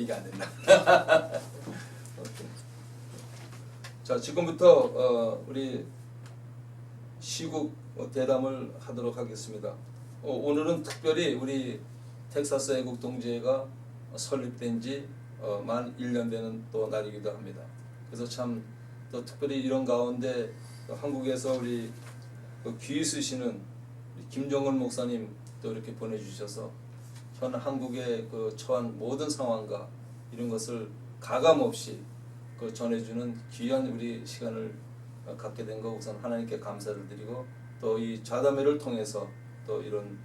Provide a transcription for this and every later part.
이게 안 된다. 오케이. 자, 지금부터 우리 시국 대담을 하도록 하겠습니다. 오늘은 특별히 우리 텍사스 애국동지회가 설립된 지 만 1년 되는 또 날이기도 합니다. 그래서 참 또 특별히 이런 가운데 또 한국에서 우리 귀 쓰시는 김정은 목사님 또 이렇게 보내주셔서 현 한국의 그 처한 모든 상황과 이런 것을 가감 없이 그 전해주는 귀한 우리 시간을 갖게 된 거 우선 하나님께 감사를 드리고 또 이 좌담회를 통해서 또 이런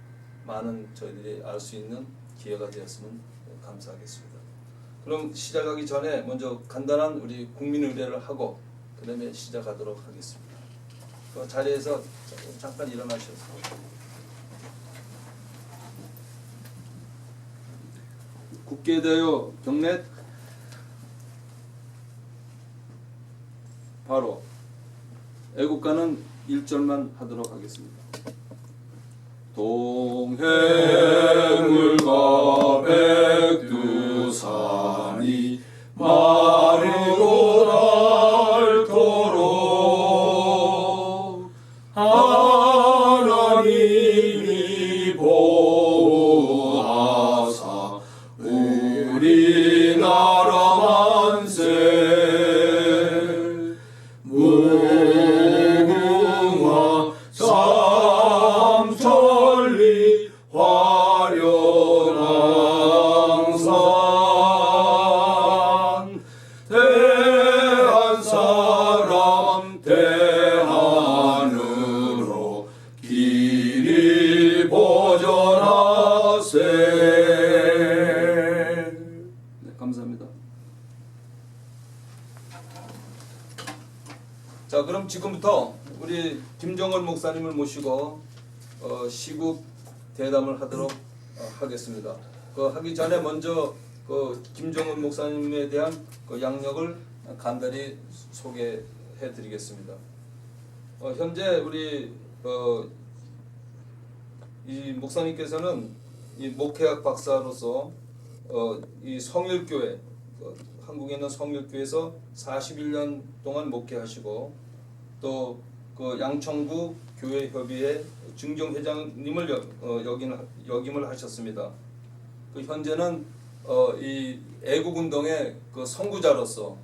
많은 저희들이 알 수 있는 기회가 되었으면 감사하겠습니다. 그럼 시작하기 전에 먼저 간단한 우리 국민 의례를 하고 그 다음에 시작하도록 하겠습니다. 그 자리에서 잠깐 일어나셔서 국기에 대하여 경례. 바로 애국가는 1절만 하도록 하겠습니다. 동해물과 백두산이 마르고 닳도록 하나님이 보호하사 우리나라 만세 무궁화 삼천리 화려강산 대한 사람 대한으로 길이 보전하세. 네, 감사합니다. 자, 그럼 지금부터 우리 김정은 목사님을 모시고 시국 대담을 하도록 하겠습니다. 그 하기 전에 먼저 그 김정은 목사님에 대한 그 양력을 간단히 소개해 드리겠습니다. 현재 우리 이 목사님께서는 이 목회학 박사로서 이 성일교회 한국에 있는 성일교회에서 41년 동안 목회하시고 또 그 양천구 교회협의회 증정회장님을 역임을 하셨습니다. 그 현재는 이 애국운동의 그 선구자로서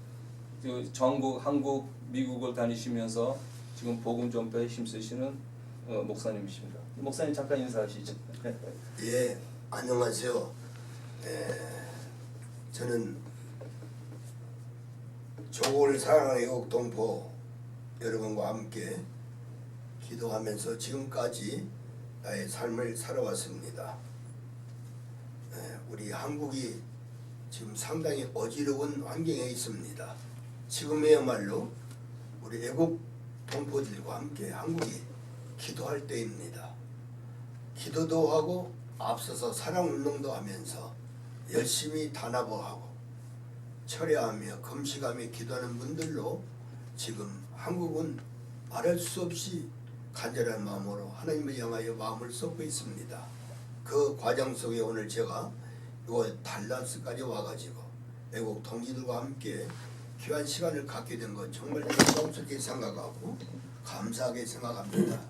그 전국 한국 미국을 다니시면서 지금 복음 전파에 힘쓰시는 목사님이십니다. 목사님 잠깐 인사하시죠. 예, 안녕하세요. 저는 조국을 사랑하는 애국동포 여러분과 함께 기도하면서 지금까지 나의 삶을 살아왔습니다. 우리 한국이 지금 상당히 어지러운 환경에 있습니다. 지금이야말로 우리 애국 동포들과 함께 한국이 기도할 때입니다. 기도도 하고 앞서서 사랑운동도 하면서 열심히 단합하고 철야하며 금식하며 기도하는 분들로 지금 한국은 말할 수 없이 간절한 마음으로 하나님을 향하여 마음을 쏟고 있습니다. 그 과정 속에 오늘 제가 요 달라스까지 와가지고 애국 동지들과 함께 귀한 시간을 갖게 된 것 정말 영광스럽게 생각하고 감사하게 생각합니다.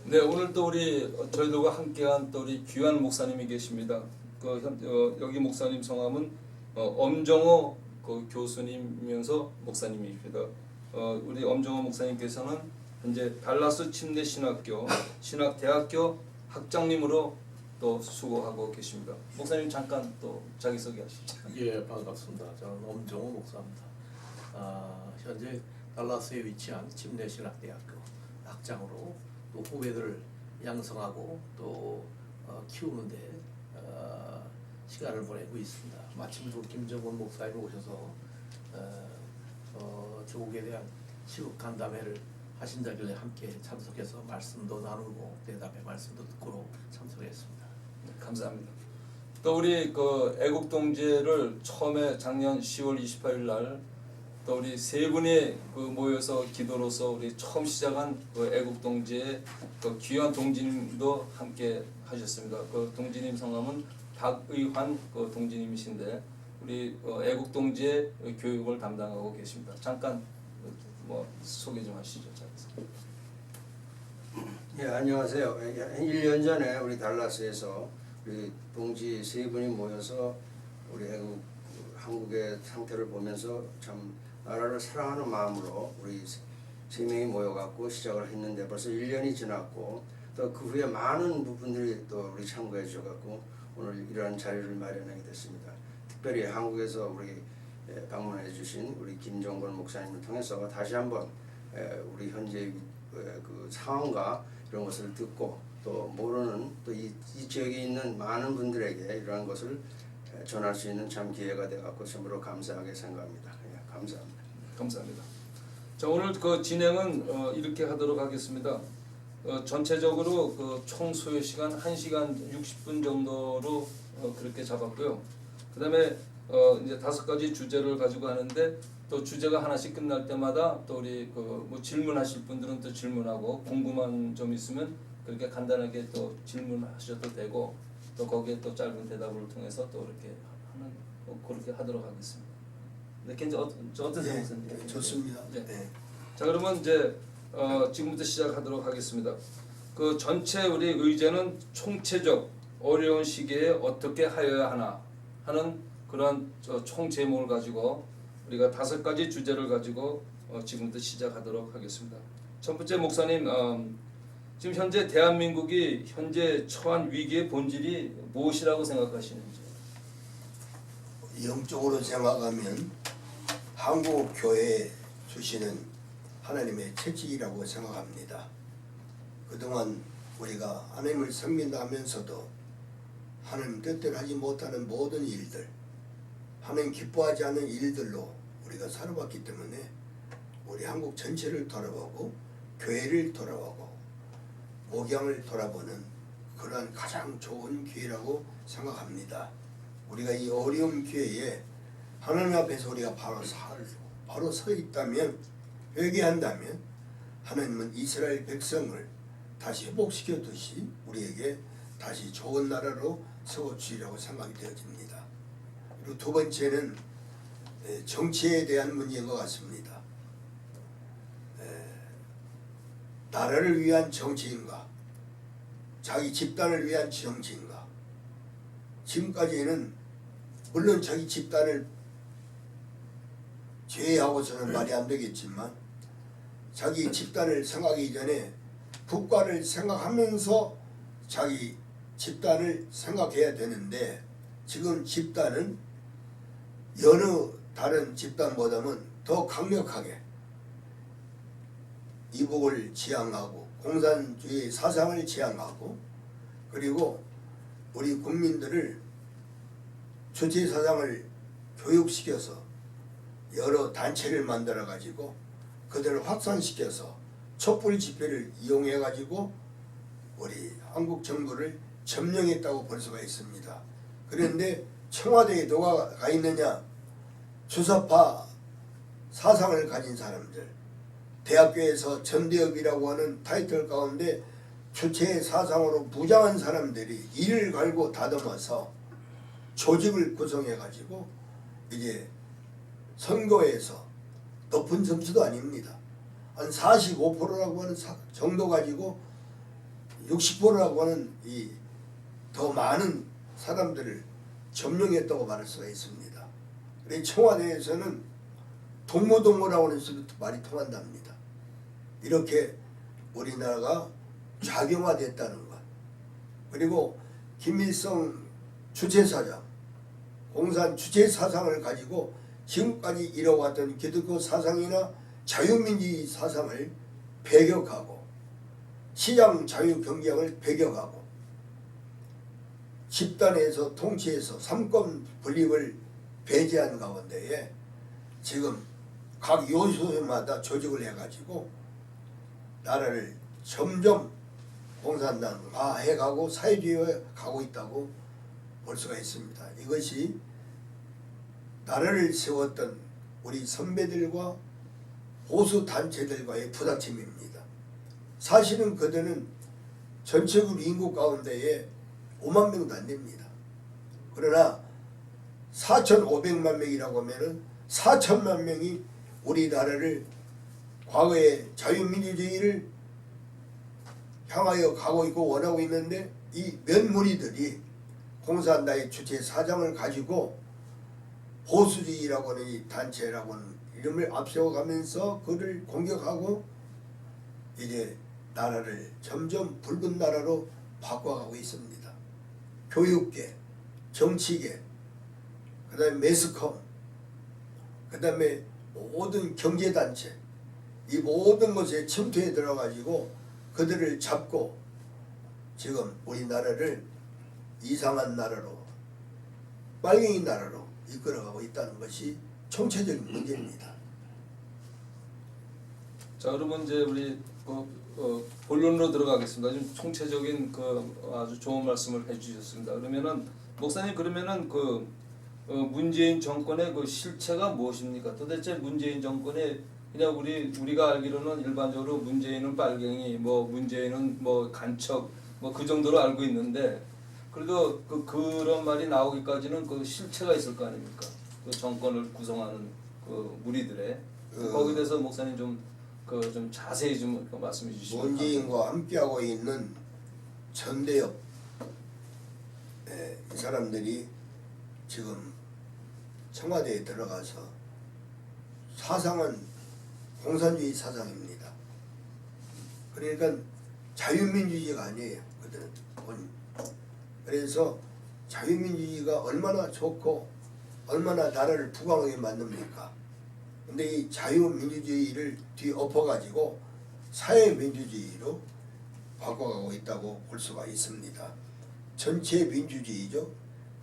네, 오늘 또 우리 저희들과 함께한 또 우리 귀한 목사님이 계십니다. 여기 목사님 성함은 엄정호 그 교수님이면서 목사님이십니다. 우리 엄정호 목사님께서는 현재 달라스 침례 신학대학교 학장님으로 또 수고하고 계십니다. 목사님 잠깐 또 자기소개하시죠. 예, 반갑습니다. 저는 엄정호 목사입니다. 현재 달라스에 위치한 침례신학대학교 학장으로 또 후배들을 양성하고 또 키우는데 시간을 보내고 있습니다. 마침 또 김정은 목사님 오셔서 조국에 대한 시국 간담회를 하신다길래 함께 참석해서 말씀도 나누고 대답의 말씀도 듣고 참석했습니다. 감사합니다. 또 우리 그 애국동지회를 처음에 작년 10월 28일 날 또 우리 세 분이 그 모여서 기도로서 우리 처음 시작한 그 애국동지회 그 귀한 동지님도 함께 하셨습니다. 그 동지님 성함은 박의환 그 동지님이신데 우리 애국 동지의 교육을 담당하고 계십니다. 잠깐 뭐 소개 좀 하시죠. 예, 안녕하세요. 1년 전에 우리 달라스에서 우리 동지 세 분이 모여서 우리 한국의 상태를 보면서 참 나라를 사랑하는 마음으로 우리 세 명이 모여갖고 시작을 했는데 벌써 1년이 지났고 또 그 후에 많은 부분들이 또 우리 참고해 주셔갖고 오늘 이러한 자리를 마련하게 됐습니다. 특별히 한국에서 우리 방문해 주신 우리 김정건 목사님을 통해서 다시 한번 우리 현재 그 상황과 이런 것을 듣고 또 모르는 또 이 지역에 있는 많은 분들에게 이러한 것을 전할 수 있는 참 기회가 되어갖고 참으로 감사하게 생각합니다. 예, 감사합니다. 감사합니다. 자, 오늘 그 진행은 이렇게 하도록 하겠습니다. 전체적으로 그 총 소요 시간 1시간 60분 정도로 그렇게 잡았고요. 그다음에 이제 5가지 주제를 가지고 하는데 또 주제가 하나씩 끝날 때마다 또 우리 그 뭐 질문하실 분들은 또 질문하고 궁금한 점 있으면 그렇게 간단하게 또 질문하셔도 되고 또 거기에 또 짧은 대답을 통해서 또 이렇게 하는 그렇게 하도록 하겠습니다. 네, 괜찮 어떠세요, 목사님? 네, 좋습니다. 네. 네. 자, 그러면 이제 지금부터 시작하도록 하겠습니다. 그 전체 우리 의제는 총체적 어려운 시기에 어떻게 하여야 하나 하는 그런 총 제목을 가지고 우리가 5가지 주제를 가지고 지금부터 시작하도록 하겠습니다. 첫 번째 목사님, 지금 현재 대한민국이 현재 처한 위기의 본질이 무엇이라고 생각하시는지? 영적으로 생각하면 한국 교회에 주시는 하나님의 채찍이라고 생각합니다. 그동안 우리가 하나님을 섬긴다 하면서도 하나님 뜻대로 하지 못하는 모든 일들, 하나님 기뻐하지 않는 일들로 우리가 살아왔기 때문에 우리 한국 전체를 돌아보고 교회를 돌아보고 목양을 돌아보는 그러한 가장 좋은 기회라고 생각합니다. 우리가 이 어려운 기회에 하나님 앞에서 우리가 바로 서 있다면, 회개한다면 하나님은 이스라엘 백성을 다시 회복시켜듯이 우리에게 다시 좋은 나라로 세워주리라고 생각이 되어집니다. 그리고 두 번째는 정치에 대한 문제인 것 같습니다. 나라를 위한 정치인가, 자기 집단을 위한 정치인가. 지금까지는 물론 자기 집단을 제외하고서는 말이 안 되겠지만 자기 집단을 생각하기 전에 국가를 생각하면서 자기 집단을 생각해야 되는데, 지금 집단은 여느 다른 집단보다는 더 강력하게 이복을 지향하고 공산주의 사상을 지향하고, 그리고 우리 국민들을 주체 사상을 교육시켜서 여러 단체를 만들어 가지고 그들을 확산시켜서 촛불 집회를 이용해 가지고 우리 한국 정부를 점령했다고 볼 수가 있습니다. 그런데 청와대에 누가 가 있느냐? 주사파 사상을 가진 사람들, 대학교에서 전대협이라고 하는 타이틀 가운데 주체 사상으로 무장한 사람들이 이를 갈고 다듬어서 조직을 구성해 가지고 이제 선거에서 높은 점수도 아닙니다. 한 45%라고 하는 정도 가지고 60%라고 하는 이 더 많은 사람들을 점령했다고 말할 수가 있습니다. 그래서 청와대에서는 동무동무라고 하는 소리도 말이 통한답니다. 이렇게 우리나라가 좌경화됐다는 것. 그리고 김일성 주체사상, 공산 주체사상을 가지고 지금까지 이뤄왔던 기독교 사상이나 자유민주주의 사상을 배격하고 시장 자유경쟁을 배격하고 집단에서 통치해서 삼권 분립을 배제한 가운데에 지금 각 요소마다 조직을 해가지고 나라를 점점 공산당화해가고 사회주의에 가고 있다고 볼 수가 있습니다. 이것이 나라를 세웠던 우리 선배들과 보수 단체들과의 부닥침입니다. 사실은 그들은 전체적으로 인구 가운데에 5만 명도 안 됩니다. 그러나 4,500만 명이라고 하면은 4천만 명이 우리나라를 과거의 자유민주주의를 향하여 가고 있고 원하고 있는데 이 몇 무리들이 공산당의 주체 사장을 가지고 보수주의라고 하는 이 단체라고 하는 이름을 앞세워가면서 그를 공격하고 이제 나라를 점점 붉은 나라로 바꿔가고 있습니다. 교육계, 정치계, 그 다음에 매스컴, 그 다음에 모든 경제단체 이 모든 것에 침투해 들어가지고 그들을 잡고 지금 우리나라를 이상한 나라로 빨갱이 나라로 이끌어가고 있다는 것이 총체적인 문제입니다. 자, 그러면 이제 우리 본론으로 들어가겠습니다. 좀 총체적인 아주 좋은 말씀을 해주셨습니다. 그러면은 목사님 그러면은 문재인 정권의 그 실체가 무엇입니까? 도대체 문재인 정권의 그냥 우리가 알기로는 일반적으로 문재인은 빨갱이, 뭐 문재인은 뭐 간첩, 뭐 그 정도로 알고 있는데 그래도 그런 말이 나오기까지는 그 실체가 있을 거 아닙니까? 그 정권을 구성하는 그 무리들의 거기에 대해서 목사님 좀 자세히 좀 말씀해 주시면. 문재인과 함께하고 있는 전대협 이 사람들이 지금 청와대에 들어가서 사상은 공산주의 사상입니다. 그러니까 자유민주주의가 아니에요. 그들은 그래서 자유민주주의가 얼마나 좋고 얼마나 나라를 부강하게 만듭니까? 근데 이 자유민주주의를 뒤엎어가지고 사회민주주의로 바꿔가고 있다고 볼 수가 있습니다. 전체 민주주의죠.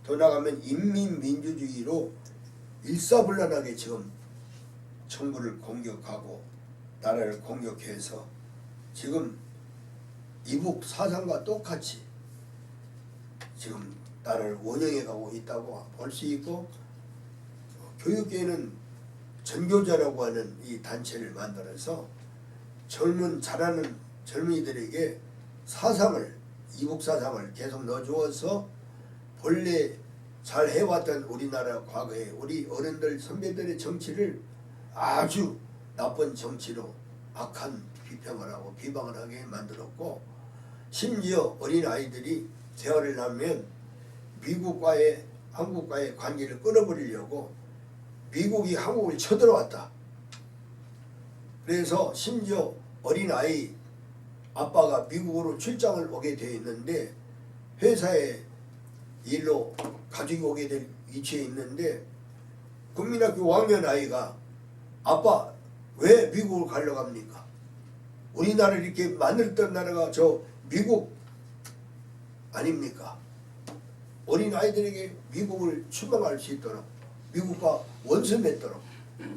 더 나가면 인민민주주의로 일사불란하게 지금 정부를 공격하고 나라를 공격해서 지금 이북 사상과 똑같이 지금 나라를 원영해가고 있다고 볼 수 있고 교육계는 전교자라고 하는 이 단체를 만들어서 자라는 젊은이들에게 이북 사상을 계속 넣어주어서 본래 잘 해왔던 우리나라 과거에 우리 어른들 선배들의 정치를 아주 나쁜 정치로 악한 비평을 하고 비방을 하게 만들었고 심지어 어린아이들이 대화를 하면 미국과의 한국과의 관계를 끊어버리려고 미국이 한국을 쳐들어왔다. 그래서 심지어 어린아이 아빠가 미국으로 출장을 오게 되어 있는데 회사에 일로 가족이 오게 될 위치에 있는데 국민학교 5학년 아이가 아빠 왜 미국을 가려고 합니까? 우리나라를 이렇게 만들었던 나라가 저 미국 아닙니까? 어린아이들에게 미국을 추방할 수 있도록 미국과 원수 맺도록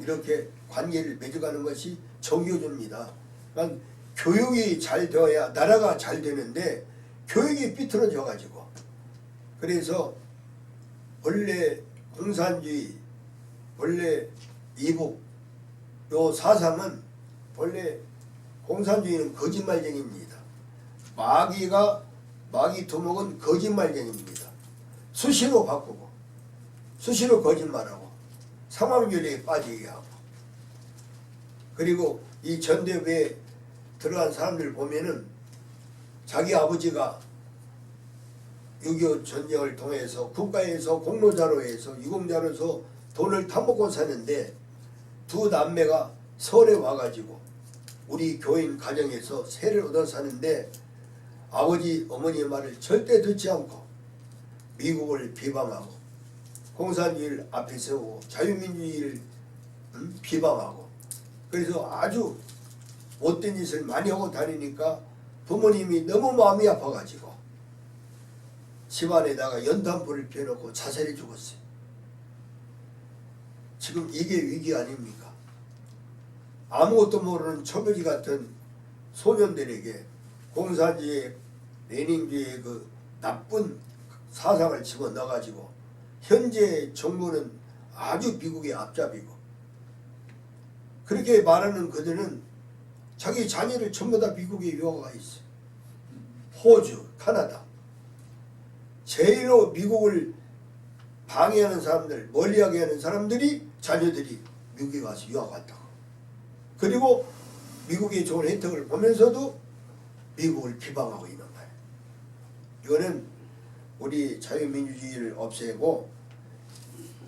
이렇게 관계를 맺어가는 것이 정교조입니다. 그러니까 교육이 잘 되어야 나라가 잘 되는데 교육이 삐뚤어져 가지고 그래서 원래 공산주의 원래 이북 요 사상은 원래 공산주의는 거짓말쟁이입니다. 마귀 두목은 거짓말쟁이입니다. 수시로 바꾸고 수시로 거짓말하고 상황윤리에 빠지게 하고 그리고 이 전대회에 들어간 사람들 보면은 자기 아버지가 6.25 전쟁을 통해서 국가에서 공로자로 해서 유공자로서 돈을 타먹고 사는데 두 남매가 서울에 와가지고 우리 교인 가정에서 세를 얻어 사는데 아버지 어머니의 말을 절대 듣지 않고 미국을 비방하고 공산주의를 앞에 세우고 자유민주주의를 비방하고 그래서 아주 못된 짓을 많이 하고 다니니까 부모님이 너무 마음이 아파가지고 집안에다가 연탄불을 피워놓고 자살해 죽었어요. 지금 이게 위기 아닙니까? 아무것도 모르는 초보지 같은 소년들에게 공산주의 레닌주의의 그 나쁜 사상을 집어넣어가지고 현재 정부는 아주 미국의 앞잡이고 그렇게 말하는 그들은 자기 자녀를 전부 다 미국에 유학가 있어요. 호주, 카나다. 제일로 미국을 방해하는 사람들, 멀리하게 하는 사람들이 자녀들이 미국에 와서 유학 왔다고. 그리고 미국의 좋은 혜택을 보면서도 미국을 비방하고 있는 거예요. 이거는 우리 자유민주주의를 없애고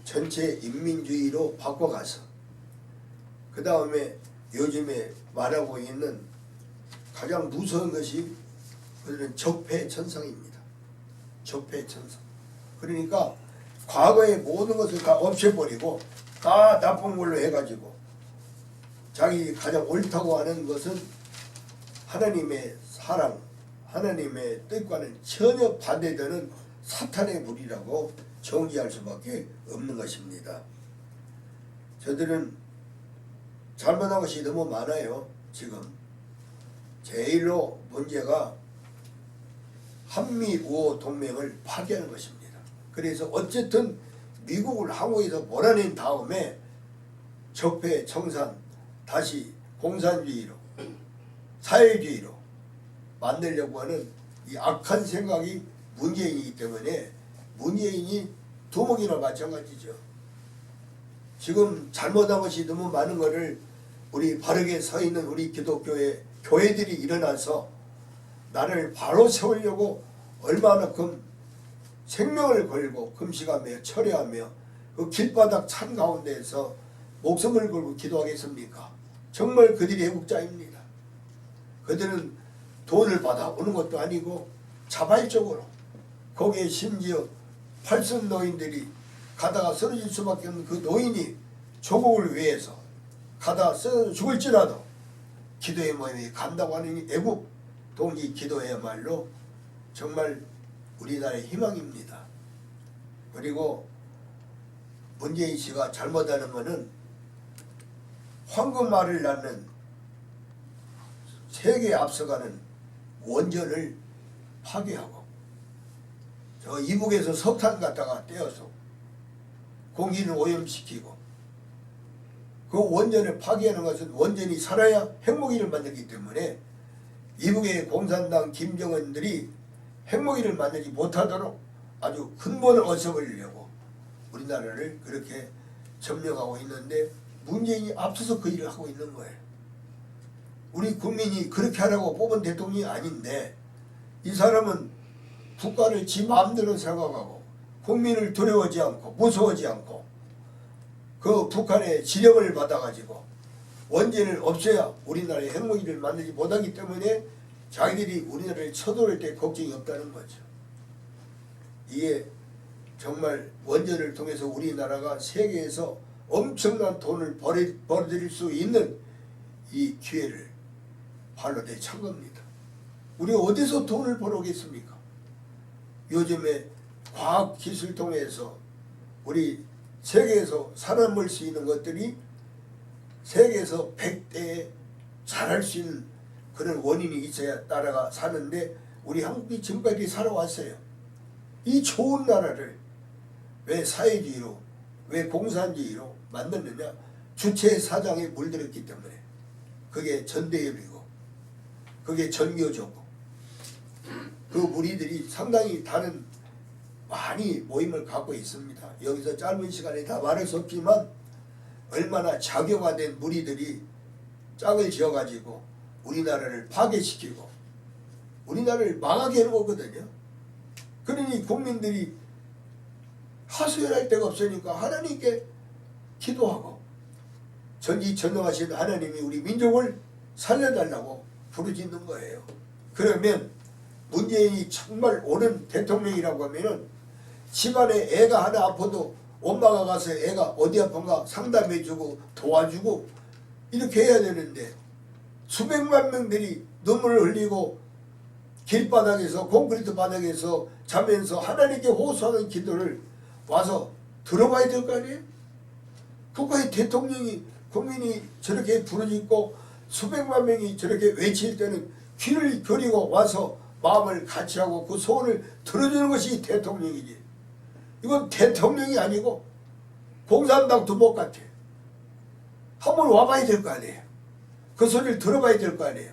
전체 인민주의로 바꿔가서 그 다음에 요즘에 말하고 있는 가장 무서운 것이 그들은 적폐천상입니다. 적폐천상. 그러니까 과거의 모든 것을 다 없애버리고 다 나쁜 걸로 해가지고 자기 가장 옳다고 하는 것은 하나님의 사랑, 하나님의 뜻과는 전혀 반대되는 사탄의 무리라고 정지할 수밖에 없는 것입니다. 저들은 잘못한 것이 너무 많아요. 지금 제일로 문제가 한미 우호 동맹을 파괴하는 것입니다. 그래서 어쨌든 미국을 한국에서 몰아낸 다음에 적폐 청산 다시 공산주의로 사회주의로 만들려고 하는 이 악한 생각이 문재인이기 때문에 문재인이 두목이나 마찬가지죠. 지금 잘못한 것이 너무 많은 것을 우리 바르게 서 있는 우리 기독교의 교회들이 일어나서 나를 바로 세우려고 얼마나큼 생명을 걸고 금식하며 철회하며 그 길바닥 찬 가운데에서 목숨을 걸고 기도하겠습니까? 정말 그들이 애국자입니다. 그들은 돈을 받아오는 것도 아니고 자발적으로 거기에 심지어 팔순 노인들이 가다가 쓰러질 수밖에 없는 그 노인이 조국을 위해서 가다가 쓰러져 죽을지라도 기도의 모임에 간다고 하는 이 애국 동지 기도야말로 정말 우리나라의 희망입니다. 그리고 문재인 씨가 잘못하는 것은 황금알을 낳는 세계에 앞서가는 원전을 파괴하고 저 이북에서 석탄 갖다가 떼어서 공기를 오염시키고 그 원전을 파괴하는 것은 원전이 살아야 핵무기를 만들기 때문에 이북의 공산당 김정은들이 핵무기를 만들지 못하도록 아주 근본을 어서버리려고 우리나라를 그렇게 점령하고 있는데 문재인이 앞서서 그 일을 하고 있는 거예요. 우리 국민이 그렇게 하라고 뽑은 대통령이 아닌데 이 사람은 국가를 지 마음대로 생각하고 국민을 두려워하지 않고 무서워하지 않고 그 북한의 지령을 받아가지고 원전을 없애야 우리나라의 핵무기를 만들지 못하기 때문에 자기들이 우리나라를 쳐들어올 때 걱정이 없다는 거죠. 이게 정말 원전을 통해서 우리나라가 세계에서 엄청난 돈을 벌어들일 수 있는 이 기회를 발로 내찬 겁니다. 우리가 어디서 돈을 벌어오겠습니까? 요즘에 과학기술 통해서 우리 세계에서 살아남을 수 있는 것들이 세계에서 100대에 잘할 수 있는 그런 원인이 있어야 나라가 사는데 우리 한국이 지금까지 살아왔어요. 이 좋은 나라를 왜 사회주의로 왜 공산주의로 만들느냐? 주체 사장에 물들었기 때문에. 그게 전대협이고 그게 전교조고 그 무리들이 상당히 다른 많이 모임을 갖고 있습니다. 여기서 짧은 시간에 다 말할 수 없지만 얼마나 작용화된 무리들이 짝을 지어가지고 우리나라를 파괴시키고 우리나라를 망하게 하는 거거든요. 그러니 국민들이 하소연할 데가 없으니까 하나님께 기도하고 전지전능하신 하나님이 우리 민족을 살려달라고 부르짖는 거예요. 그러면 문재인이 정말 옳은 대통령이라고 하면은 집안에 애가 하나 아파도 엄마가 가서 애가 어디 아픈가 상담해주고 도와주고 이렇게 해야 되는데 수백만 명들이 눈물을 흘리고 길바닥에서 콘크리트 바닥에서 자면서 하나님께 호소하는 기도를 와서 들어봐야 될 거 아니에요? 국가의 대통령이 국민이 저렇게 부르짖고 수백만 명이 저렇게 외칠 때는 귀를 기울이고 와서 마음을 같이 하고 그 소원을 들어주는 것이 대통령이지. 이건 대통령이 아니고 공산당 두목 같아. 한번 와봐야 될 거 아니에요. 그 소리를 들어봐야 될 거 아니에요.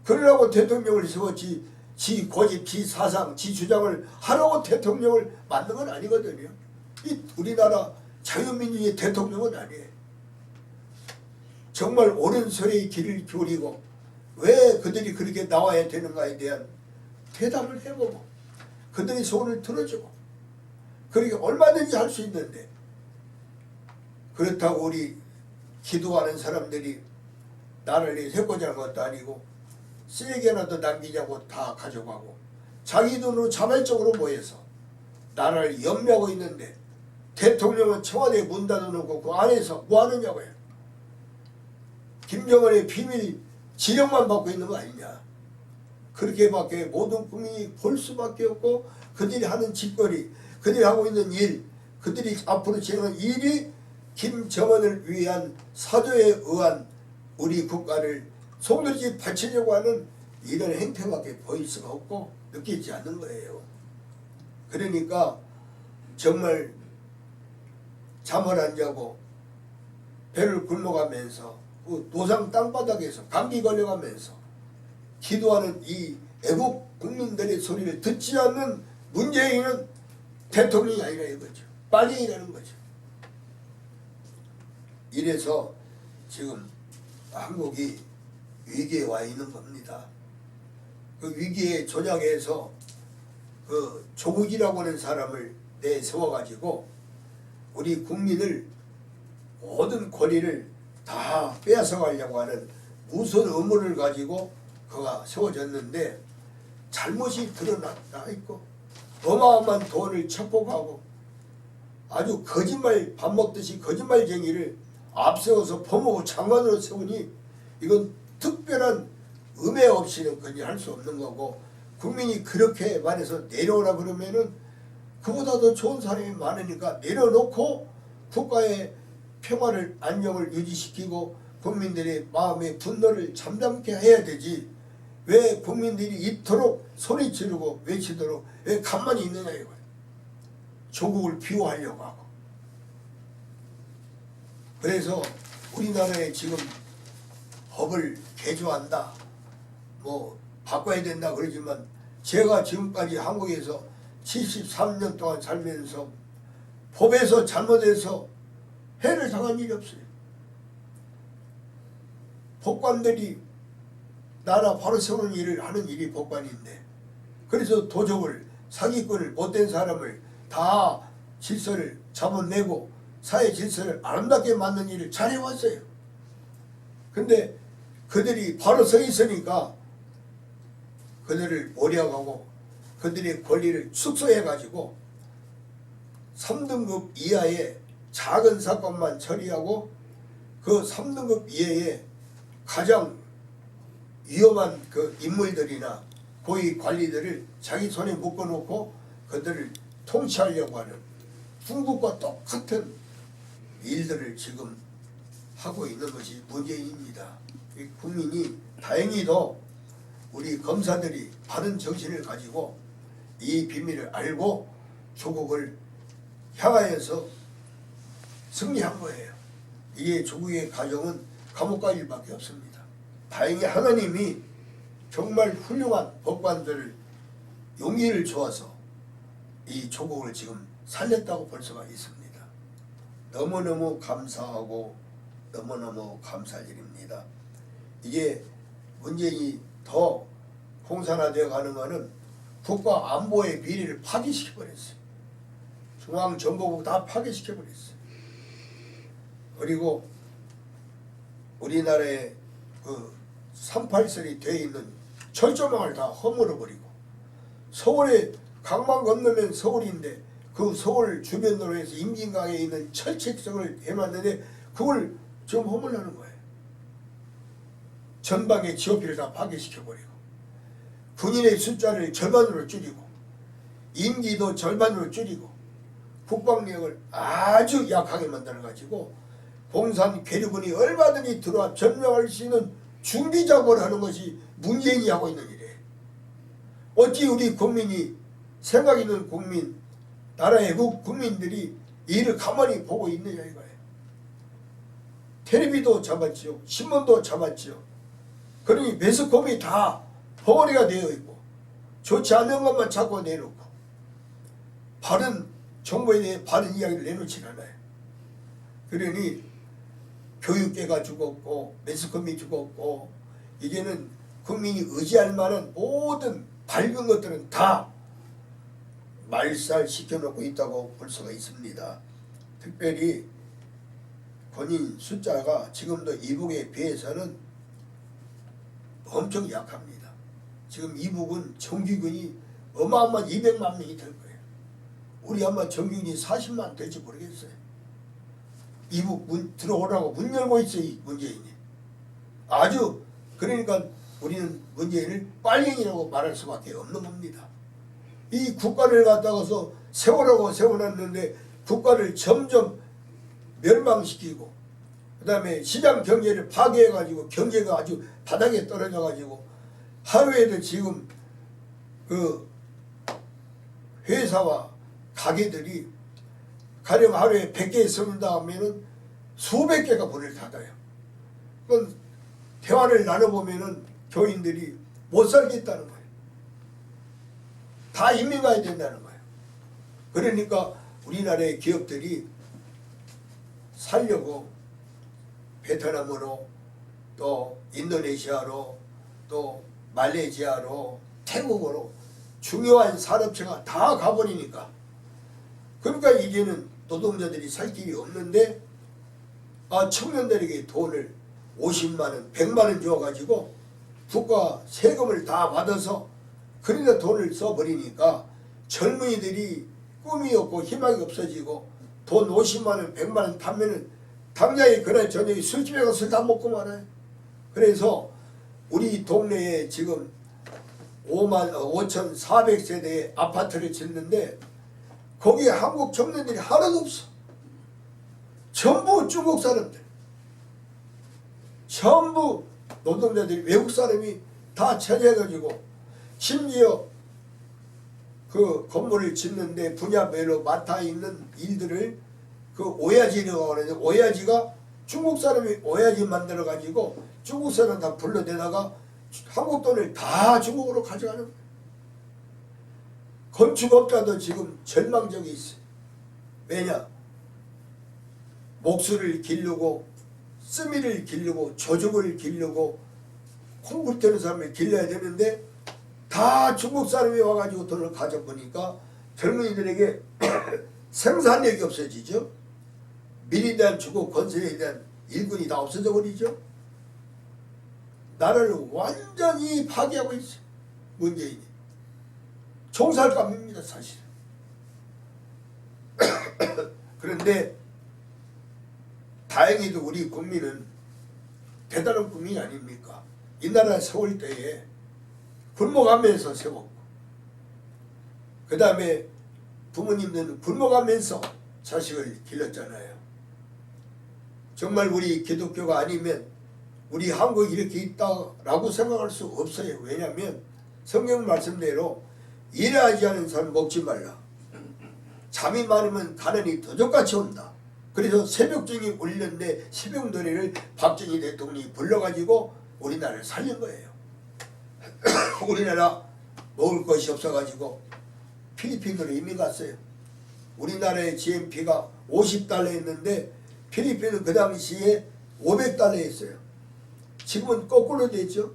그러라고 대통령을 세웠지 지 고집, 지 사상, 지 주장을 하라고 대통령을 만든 건 아니거든요. 이 우리나라 자유민주주의 대통령은 아니에요. 정말 옳은 소리의 귀를 기울이고 왜 그들이 그렇게 나와야 되는가에 대한 대답을 해보고 그들의 소원을 들어주고 그렇게 얼마든지 할 수 있는데 그렇다고 우리 기도하는 사람들이 나라를 해고자 하는 것도 아니고 쓰레기 하나도 남기자고 다 가져가고 자기 돈으로 자발적으로 모여서 나라를 염려하고 있는데 대통령은 청와대에 문 닫아놓고 그 안에서 뭐 하느냐고요. 김정은의 비밀 지령만 받고 있는 거 아니냐. 그렇게밖에 모든 국민이 볼 수밖에 없고 그들이 하는 짓거리, 그들이 하고 있는 일, 그들이 앞으로 진행하는 일이 김정은을 위한 사조에 의한 우리 국가를 송두리째 바치려고 하는 이런 행태밖에 보일 수가 없고 느끼지 않는 거예요. 그러니까 정말 잠을 안 자고 배를 굶어가면서 그 노상 땅바닥에서 감기 걸려가면서 기도하는 이 애국 국민들의 소리를 듣지 않는 문재인은 대통령이 아니라 이거죠. 빨갱이라는 거죠. 이래서 지금 한국이 위기에 와 있는 겁니다. 그 위기에 조작해서 그 조국이라고 하는 사람을 내세워가지고 우리 국민을 모든 권리를 다 빼앗아가려고 하는 무슨 의무를 가지고 그가 세워졌는데 잘못이 드러났다 있고 어마어마한 돈을 착복하고 아주 거짓말 밥 먹듯이 거짓말쟁이를 앞세워서 법무부 장관으로 세우니 이건 특별한 음해 없이는 그냥 할 수 없는 거고 국민이 그렇게 말해서 내려오라 그러면은 그보다 더 좋은 사람이 많으니까 내려놓고 국가의 평화를 안녕을 유지시키고 국민들의 마음의 분노를 잠잠케 해야 되지 왜 국민들이 이토록 소리 지르고 외치도록 왜 가만히 있느냐 이거예요. 조국을 비호하려고 하고. 그래서 우리나라에 지금 법을 개조한다 뭐 바꿔야 된다 그러지만 제가 지금까지 한국에서 73년 동안 살면서 법에서 잘못해서 해를 당한 일이 없어요. 법관들이 나라 바로 세우는 일을 하는 일이 법관인데 그래서 도적을 사기꾼을 못된 사람을 다 질서를 잡아내고 사회 질서를 아름답게 만든 일을 잘해왔어요. 근데 그들이 바로 서 있으니까 그들을 몰아가고 그들의 권리를 축소해가지고 3등급 이하의 작은 사건만 처리하고 그 3등급 이하의 가장 위험한 그 인물들이나 고위 관리들을 자기 손에 묶어놓고 그들을 통치하려고 하는 중국과 똑같은 일들을 지금 하고 있는 것이 문재인입니다. 국민이 다행히도 우리 검사들이 바른 정신을 가지고 이 비밀을 알고 조국을 향하여서 승리한 거예요. 이게 조국의 가정은 감옥 갈 일밖에 없습니다. 다행히 하나님이 정말 훌륭한 법관들을 용기를 주어서 이 조국을 지금 살렸다고 볼 수가 있습니다. 너무너무 감사하고 너무너무 감사할 일입니다. 이게 문재인이 더 공산화되어 가는 것은 국가 안보의 비리를 파괴시켜버렸어요. 중앙정보국 다 파괴시켜버렸어요. 그리고 우리나라의 그 38선이 되어 있는 철조망을 다 허물어버리고 서울에 강만 건너면 서울인데 그 서울 주변으로 해서 임진강에 있는 철책성을 해놨는데 그걸 지금 허물라는 거예요. 전방의 지오피를 다 파괴시켜버리고 군인의 숫자를 절반으로 줄이고 임기도 절반으로 줄이고 국방력을 아주 약하게 만들어가지고 공산 괴뢰군이 얼마든지 들어와 점령할 수 있는 준비 작업을 하는 것이 문재인이 하고 있는 일이에요. 어찌 우리 국민이 생각 있는 국민 나라의 국민들이 이 일을 가만히 보고 있느냐 이거예요. 텔레비도 잡았지요. 신문도 잡았지요. 그러니 매스컴이 다 벙어리가 되어 있고 좋지 않은 것만 자꾸 내놓고 바른 정부에 대해 바른 이야기를 내놓지 않아요. 그러니 교육계가 죽었고 매스컴이 죽었고 이제는 국민이 의지할 만한 모든 밝은 것들은 다 말살시켜놓고 있다고 볼 수가 있습니다. 특별히 군인 숫자가 지금도 이북에 비해서는 엄청 약합니다. 지금 이북은 정규군이 어마어마한 200만 명이 될 거예요. 우리 아마 정규군이 40만 될지 모르겠어요. 이북 문 들어오라고 문 열고 있어요. 이 문재인이. 아주 그러니까 우리는 문재인을 빨갱이라고 말할 수밖에 없는 겁니다. 이 국가를 갖다가서 세우라고 세워놨는데 국가를 점점 멸망시키고 그 다음에 시장 경제를 파괴해가지고 경제가 아주 바닥에 떨어져가지고 하루에도 지금 그 회사와 가게들이 가령 하루에 100개 쓴다 하면은 수백 개가 문을 닫아요. 그건 대화를 나눠보면은 교인들이 못 살겠다는 거예요. 다 이민 가야 된다는 거예요. 그러니까 우리나라의 기업들이 살려고 베트남으로 또 인도네시아로 또 말레이시아로 태국으로 중요한 산업체가 다 가버리니까 그러니까 이제는 노동자들이 살 길이 없는데 청년들에게 돈을 50만원 100만원 줘가지고 국가 세금을 다 받아서 그러니까 돈을 써버리니까 젊은이들이 꿈이 없고 희망이 없어지고 돈 50만원 100만원 타면은 당장에 그날 저녁에 술집에 가서 술 다 먹고 말아요. 그래서 우리 동네에 지금 5,400세대의 아파트를 짓는데 거기에 한국 청년들이 하나도 없어. 전부 중국 사람들. 전부 노동자들이 외국 사람이 다 차지해가지고 심지어 그 건물을 짓는데 분야별로 맡아 있는 일들을 그 오야지라고 하는데 오야지가 중국 사람이 오야지 만들어 가지고 중국 사람 다 불러대다가 한국 돈을 다 중국으로 가져가는 거예요. 건축업자도 지금 절망적이 있어요. 왜냐? 목수를 기르고 쓰미를 기르고 조족을 기르고 콩불 때는 사람을 길러야 되는데 다 중국 사람이 와가지고 돈을 가져보니까 젊은이들에게 생산력이 없어지죠. 밀에 대한 주거 건설에 대한 일꾼이 다 없어져 버리죠. 나라를 완전히 파괴하고 있어요. 문재인이. 총살감입니다 사실은. 그런데 다행히도 우리 국민은 대단한 국민이 아닙니까? 이 나라 세울 때에 굶어가면서 세웠고 그 다음에 부모님들은 굶어가면서 자식을 길렀잖아요. 정말 우리 기독교가 아니면 우리 한국이 이렇게 있다라고 생각할 수 없어요. 왜냐하면 성경 말씀대로 일하지 않은 사람 먹지 말라. 잠이 많으면 가난이 도적같이 온다. 그래서 새벽종이 울렸는데 새벽 노래를 박정희 대통령이 불러가지고 우리나라를 살린 거예요. 우리나라 먹을 것이 없어가지고 필리핀으로 이민 갔어요. 우리나라의 GNP가 50달러였는데 필리핀은 그 당시에 500달러였어요. 지금은 거꾸로 됐죠.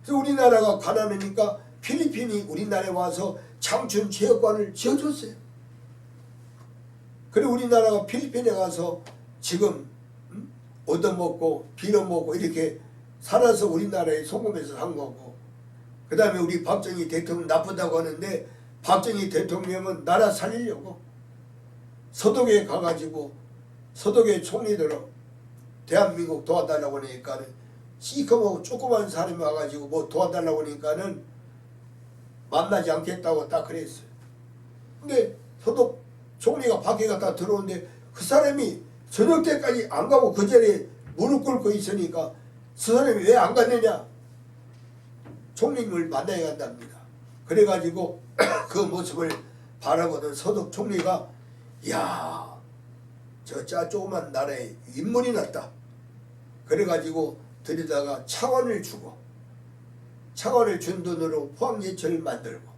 그래서 우리나라가 가난하니까 필리핀이 우리나라에 와서 장춘 체육관을 지어줬어요. 그리고 우리나라가 필리핀에 가서 지금 얻어먹고 빌어먹고 이렇게 살아서 우리나라에 송금해서 산 거고, 그 다음에 우리 박정희 대통령 나쁘다고 하는데 박정희 대통령은 나라 살리려고 서독에 가가지고 서독의 총리들로 대한민국 도와달라고 하니까 시커멓고 조그만 사람이 와가지고 뭐 도와달라고 하니까는 만나지 않겠다고 딱 그랬어요. 근데 서독 총리가 밖에 갔다 들어오는데 그 사람이 저녁 때까지 안 가고 그 자리에 무릎 꿇고 있으니까 그 사람이 왜 안 갔느냐? 총리님을 만나야 한답니다. 그래가지고 그 모습을 바라보던 서독 총리가 야, 저 조그만 나라에 인물이 났다. 그래가지고 들여다가 차관을 주고 차관을 준 돈으로 포항예철을 만들고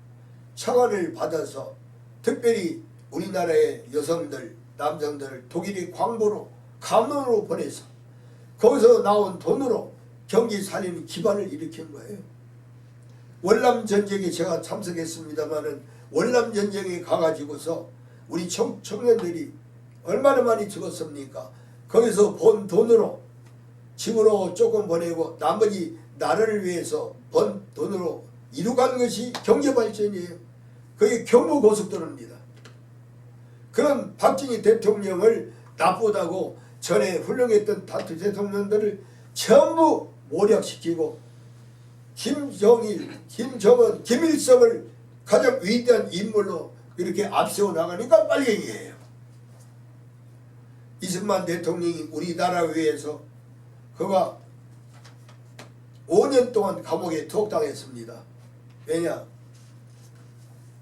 청원을 받아서 특별히 우리나라의 여성들, 남성들을 독일에 광부로 감론으로 보내서 거기서 나온 돈으로 경기 살리는 기반을 일으킨 거예요. 월남 전쟁에 제가 참석했습니다마는 월남 전쟁에 가가지고서 우리 청년들이 얼마나 많이 죽었습니까? 거기서 번 돈으로 집으로 조금 보내고 나머지 나라를 위해서 번 돈으로 이루간 것이 경제발전이에요. 그게 경부고속도로입니다. 그런 박정희 대통령을 나쁘다고 전에 훌륭했던 다투 대통령들을 전부 모략시키고 김정일, 김정은, 김일성을 가장 위대한 인물로 이렇게 앞세워 나가니까 빨갱이에요. 이승만 대통령이 우리나라 위해서 그가 5년 동안 감옥에 투옥당했습니다. 왜냐?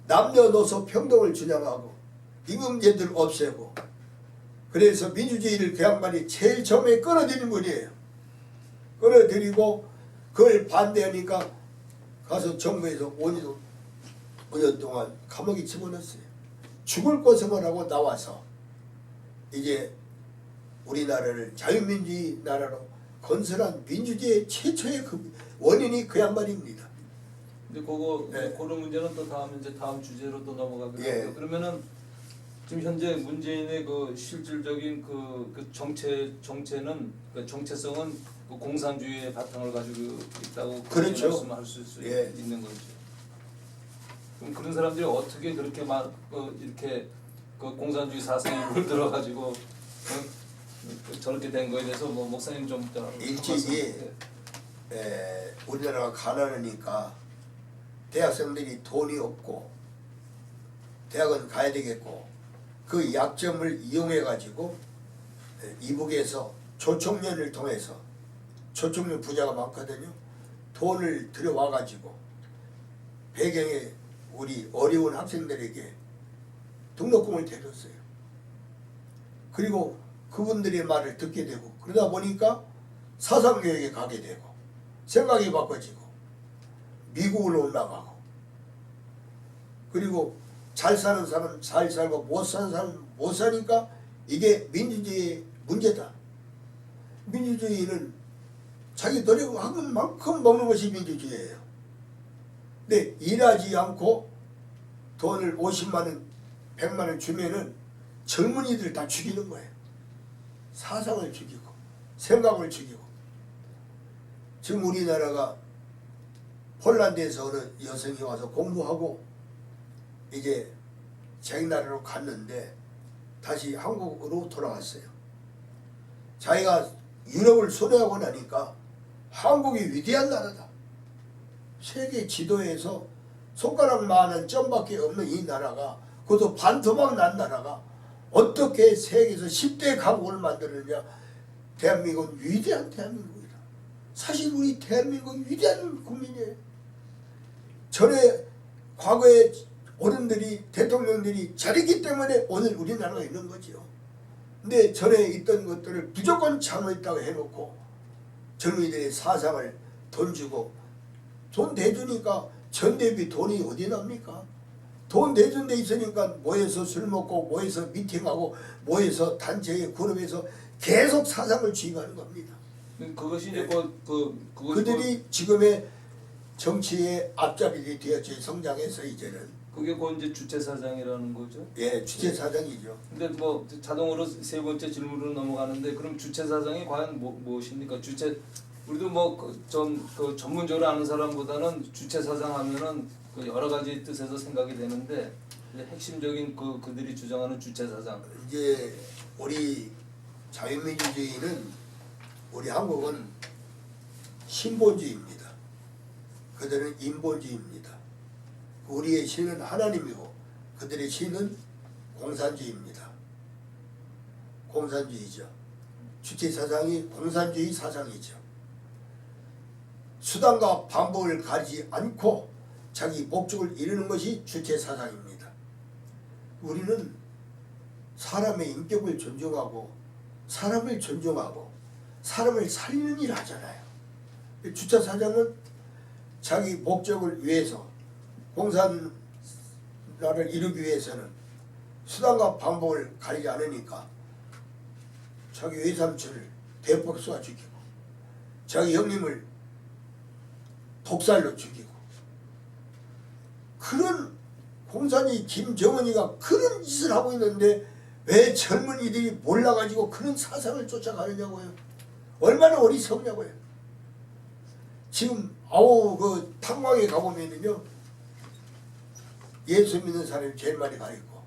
남녀노소 평등을 주장하고 임금제들 없애고 그래서 민주주의를 그 양반이 제일 처음에 끌어들인 분이에요. 끌어들이고 그걸 반대하니까 가서 정부에서 5년 동안 감옥에 집어넣었어요. 죽을 고생을 하고 나와서 이제 우리나라를 자유민주주의 나라로 건설한 민주주의의 최초의 그 원인이 그 양반입니다. 근데 그거 네. 그런 문제는 또 다음 주제로 또 넘어가겠고요. 예. 그러면은 지금 현재 문재인의 그 실질적인 그 정체는 그 정체성은 그 공산주의의 바탕을 가지고 있다고 그렇죠. 말씀할 수 예. 있는 거죠. 그럼 그런 사람들이 어떻게 그렇게 막 이렇게 그 공산주의 사상에 물들어가지고 저렇게 된 거에 대해서 뭐 목사님 좀 일찍이 우리나라가 가난하니까 대학생들이 돈이 없고 대학은 가야 되겠고 그 약점을 이용해 가지고 이북에서 조총련을 통해서 조총련 부자가 많거든요. 돈을 들여와 가지고 배경에 우리 어려운 학생들에게 등록금을 대줬어요. 그리고 그분들의 말을 듣게 되고 그러다 보니까 사상교육에 가게 되고 생각이 바꿔지고 미국을 올라가고 그리고 잘 사는 사람 잘 살고 못 사는 사람 못 사니까 이게 민주주의의 문제다. 민주주의는 자기 노력한 만큼 먹는 것이 민주주의예요. 근데 일하지 않고 돈을 50만 원, 100만 원 주면은 젊은이들 다 죽이는 거예요. 사상을 죽이고 생각을 죽이고. 지금 우리나라가 폴란드에서 어느 여성이 와서 공부하고 이제 자기 나라로 갔는데 다시 한국으로 돌아왔어요. 자기가 유럽을 순회하고 나니까 한국이 위대한 나라다. 세계 지도에서 손가락만한 점밖에 없는 이 나라가 그것도 반토막 난 나라가 어떻게 세계에서 10대 강국을 만들었냐. 대한민국은 위대한 대한민국이다. 사실 우리 대한민국은 위대한 국민이에요. 전에 과거에 어른들이 대통령들이 잘했기 때문에 오늘 우리나라가 있는 거죠. 근데 전에 있던 것들을 무조건 잘못했다고 해놓고 젊은이들의 사상을 돈 주고 돈 대주니까 전 대비 돈이 어디 납니까? 돈 대준 데 있으니까 모여서 술 먹고 모여서 미팅하고 모여서 단체에 그룹에서 계속 사상을 주입하는 겁니다. 그것이 이제 그들이 지금의 정치의 앞잡이들이 되었죠. 성장해서 이제는. 그게 그 이제 주체 사장이라는 거죠. 예, 주체 사장이죠. 근데 뭐 자동으로 세 번째 질문으로 넘어가는데 그럼 주체 사장이 과연 무엇입니까? 주체 우리도 뭐 좀 전문적으로 아는 사람보다는 주체 사장 하면은 그 여러 가지 뜻에서 생각이 되는데 이제 핵심적인 그들이 주장하는 주체 사장. 이제 우리 자유민주주의는 우리 한국은 신본주의입니다. 그들은 인본주의입니다. 우리의 신은 하나님이고 그들의 신은 공산주의입니다. 공산주의죠. 주체 사상이 공산주의 사상이죠. 수단과 방법을 가리지 않고 자기 목적을 이루는 것이 주체 사상입니다. 우리는 사람의 인격을 존중하고 사람을 존중하고 사람을 살리는 일을 하잖아요. 주체 사상은 자기 목적을 위해서 나라를 이루기 위해서는 수단과 방법을 가리지 않으니까 자기 외삼촌을 대폭 쏘아 죽이고 자기 형님을 독살로 죽이고 그런 공산이 김정은이가 그런 짓을 하고 있는데 왜 젊은이들이 몰라가지고 그런 사상을 쫓아가느냐고요. 얼마나 어리석냐고요. 지금 그 탄광에 가보면은요 예수 믿는 사람이 제일 많이 가 있고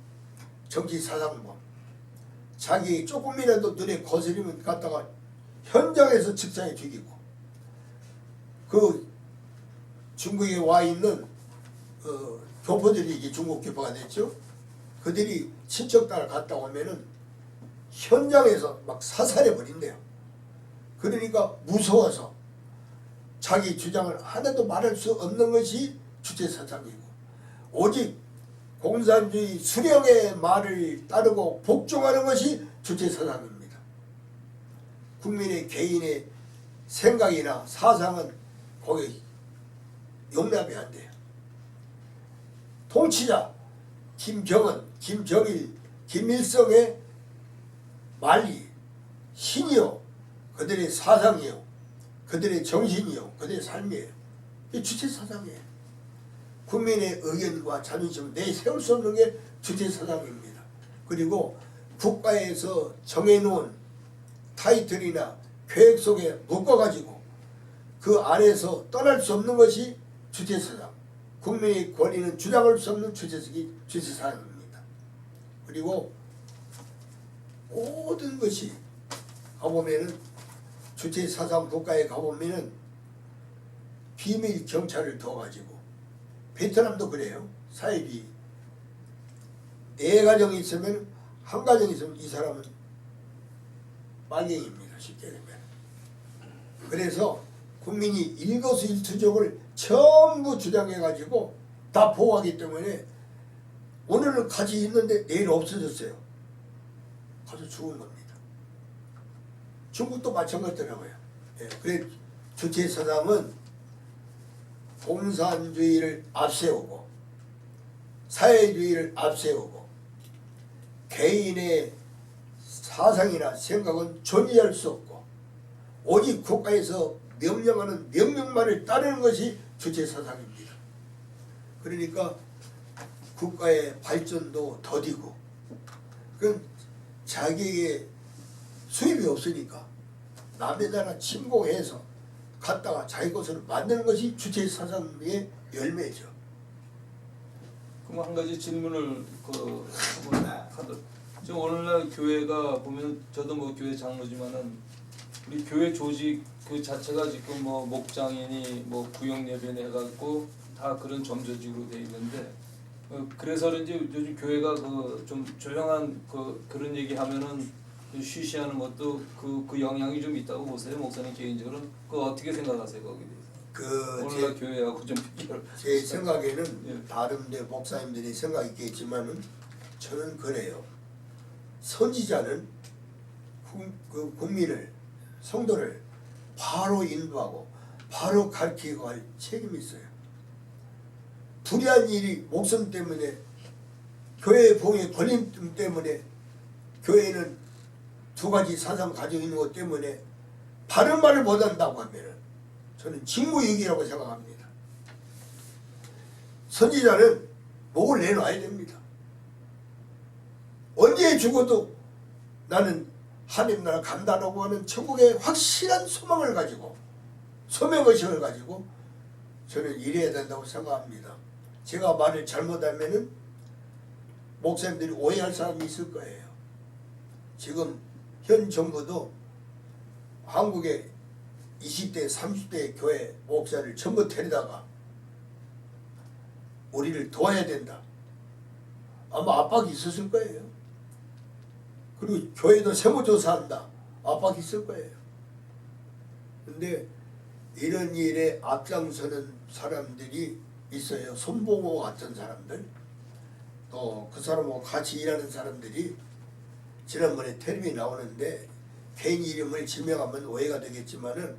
정치 사상범 자기 조금이라도 눈에 거스리면 갖다가 현장에서 즉사해 죽이고 그 중국에 와 있는 교포들이 이제 중국 교포가 됐죠. 그들이 친척 따라 갔다 오면은 현장에서 막 사살해 버린대요. 그러니까 무서워서 자기 주장을 하나도 말할 수 없는 것이 주체사상이고 오직 공산주의 수령의 말을 따르고 복종하는 것이 주체사상입니다. 국민의 개인의 생각이나 사상은 거기 용납이 안 돼요. 통치자 김정은, 김정일, 김일성의 말이 신이요 그들의 사상이요 그들의 정신이요 그들의 삶이에요. 이게 주체사상이에요. 국민의 의견과 자존심을 내세울 수 없는 게 주체사상입니다. 그리고 국가에서 정해놓은 타이틀이나 계획 속에 묶어가지고 그 안에서 떠날 수 없는 것이 주체사상. 국민의 권리는 주장할 수 없는 주체사상입니다. 그리고 모든 것이 가보면은 주체사상 국가에 가보면은 비밀 경찰을 둬가지고 베트남도 그래요. 사입이 4가정이 있으면 한 가정이 있으면 이 사람은 빨갱이입니다. 쉽게 되면. 그래서 국민이 일거수일투족을 전부 주장해가지고 다 보호하기 때문에 오늘은 같이 있는데 내일 없어졌어요. 가서 죽은 겁니다. 중국도 마찬가지더라고요. 예, 그래 주체사상은 공산주의를 앞세우고 사회주의를 앞세우고 개인의 사상이나 생각은 존재할 수 없고 오직 국가에서 명령하는 명령만을 따르는 것이 주체사상입니다. 그러니까 국가의 발전도 더디고 그건 자기에게 수입이 없으니까 남의 나라 침공해서 갔다가 자기 것을 만드는 것이 주체사상의 열매죠. 그럼 한 가지 질문을 한번 하도록. 지금 오늘날 교회가 보면 저도 뭐 교회 장로지만은 우리 교회 조직 그 자체가 지금 뭐 목장이니 뭐 구역 예배니 해갖고 다 그런 점조직으로 돼 있는데 그래서 그런지 요즘 교회가 그 좀 조용한 그런 얘기하면은 쉬쉬하는 것도 그 영향이 좀 있다고 보세요, 목사님 개인적으로? 그 어떻게 생각하세요 거기에 대해서? 오늘날 교회하고 좀 비교를. 제 생각에는 예. 다른 데 목사님들이 생각이 있겠지만은 저는 그래요. 선지자는 그 국민을 성도를 바로 인도하고 바로 가르치고 할 책임이 있어요. 불의한 일이 목숨 때문에 교회의 봉에 걸림 때문에 교회는 2가지 사상 가지고 있는 것 때문에 바른 말을 못한다고 하면 저는 직무유기라고 생각합니다. 선지자는 목을 내놔야 됩니다. 언제 죽어도 나는 하나님 나라 간다라고 하는 천국의 확실한 소망을 가지고 소명의식을 가지고 저는 일해야 된다고 생각합니다. 제가 말을 잘못하면은 목사님들이 오해할 사람이 있을 거예요. 지금 현 정부도 한국의 20대 30대 교회 목사를 전부 데리다가 우리를 도와야 된다. 아마 압박이 있었을 거예요. 그리고 교회도 세무조사한다. 압박이 있을 거예요. 근데 이런 일에 앞장서는 사람들이 있어요. 손봉호 같은 사람들, 또 그 사람하고 같이 일하는 사람들이 지난번에 텔레비 나오는데 개인 이름을 지명하면 오해가 되겠지만은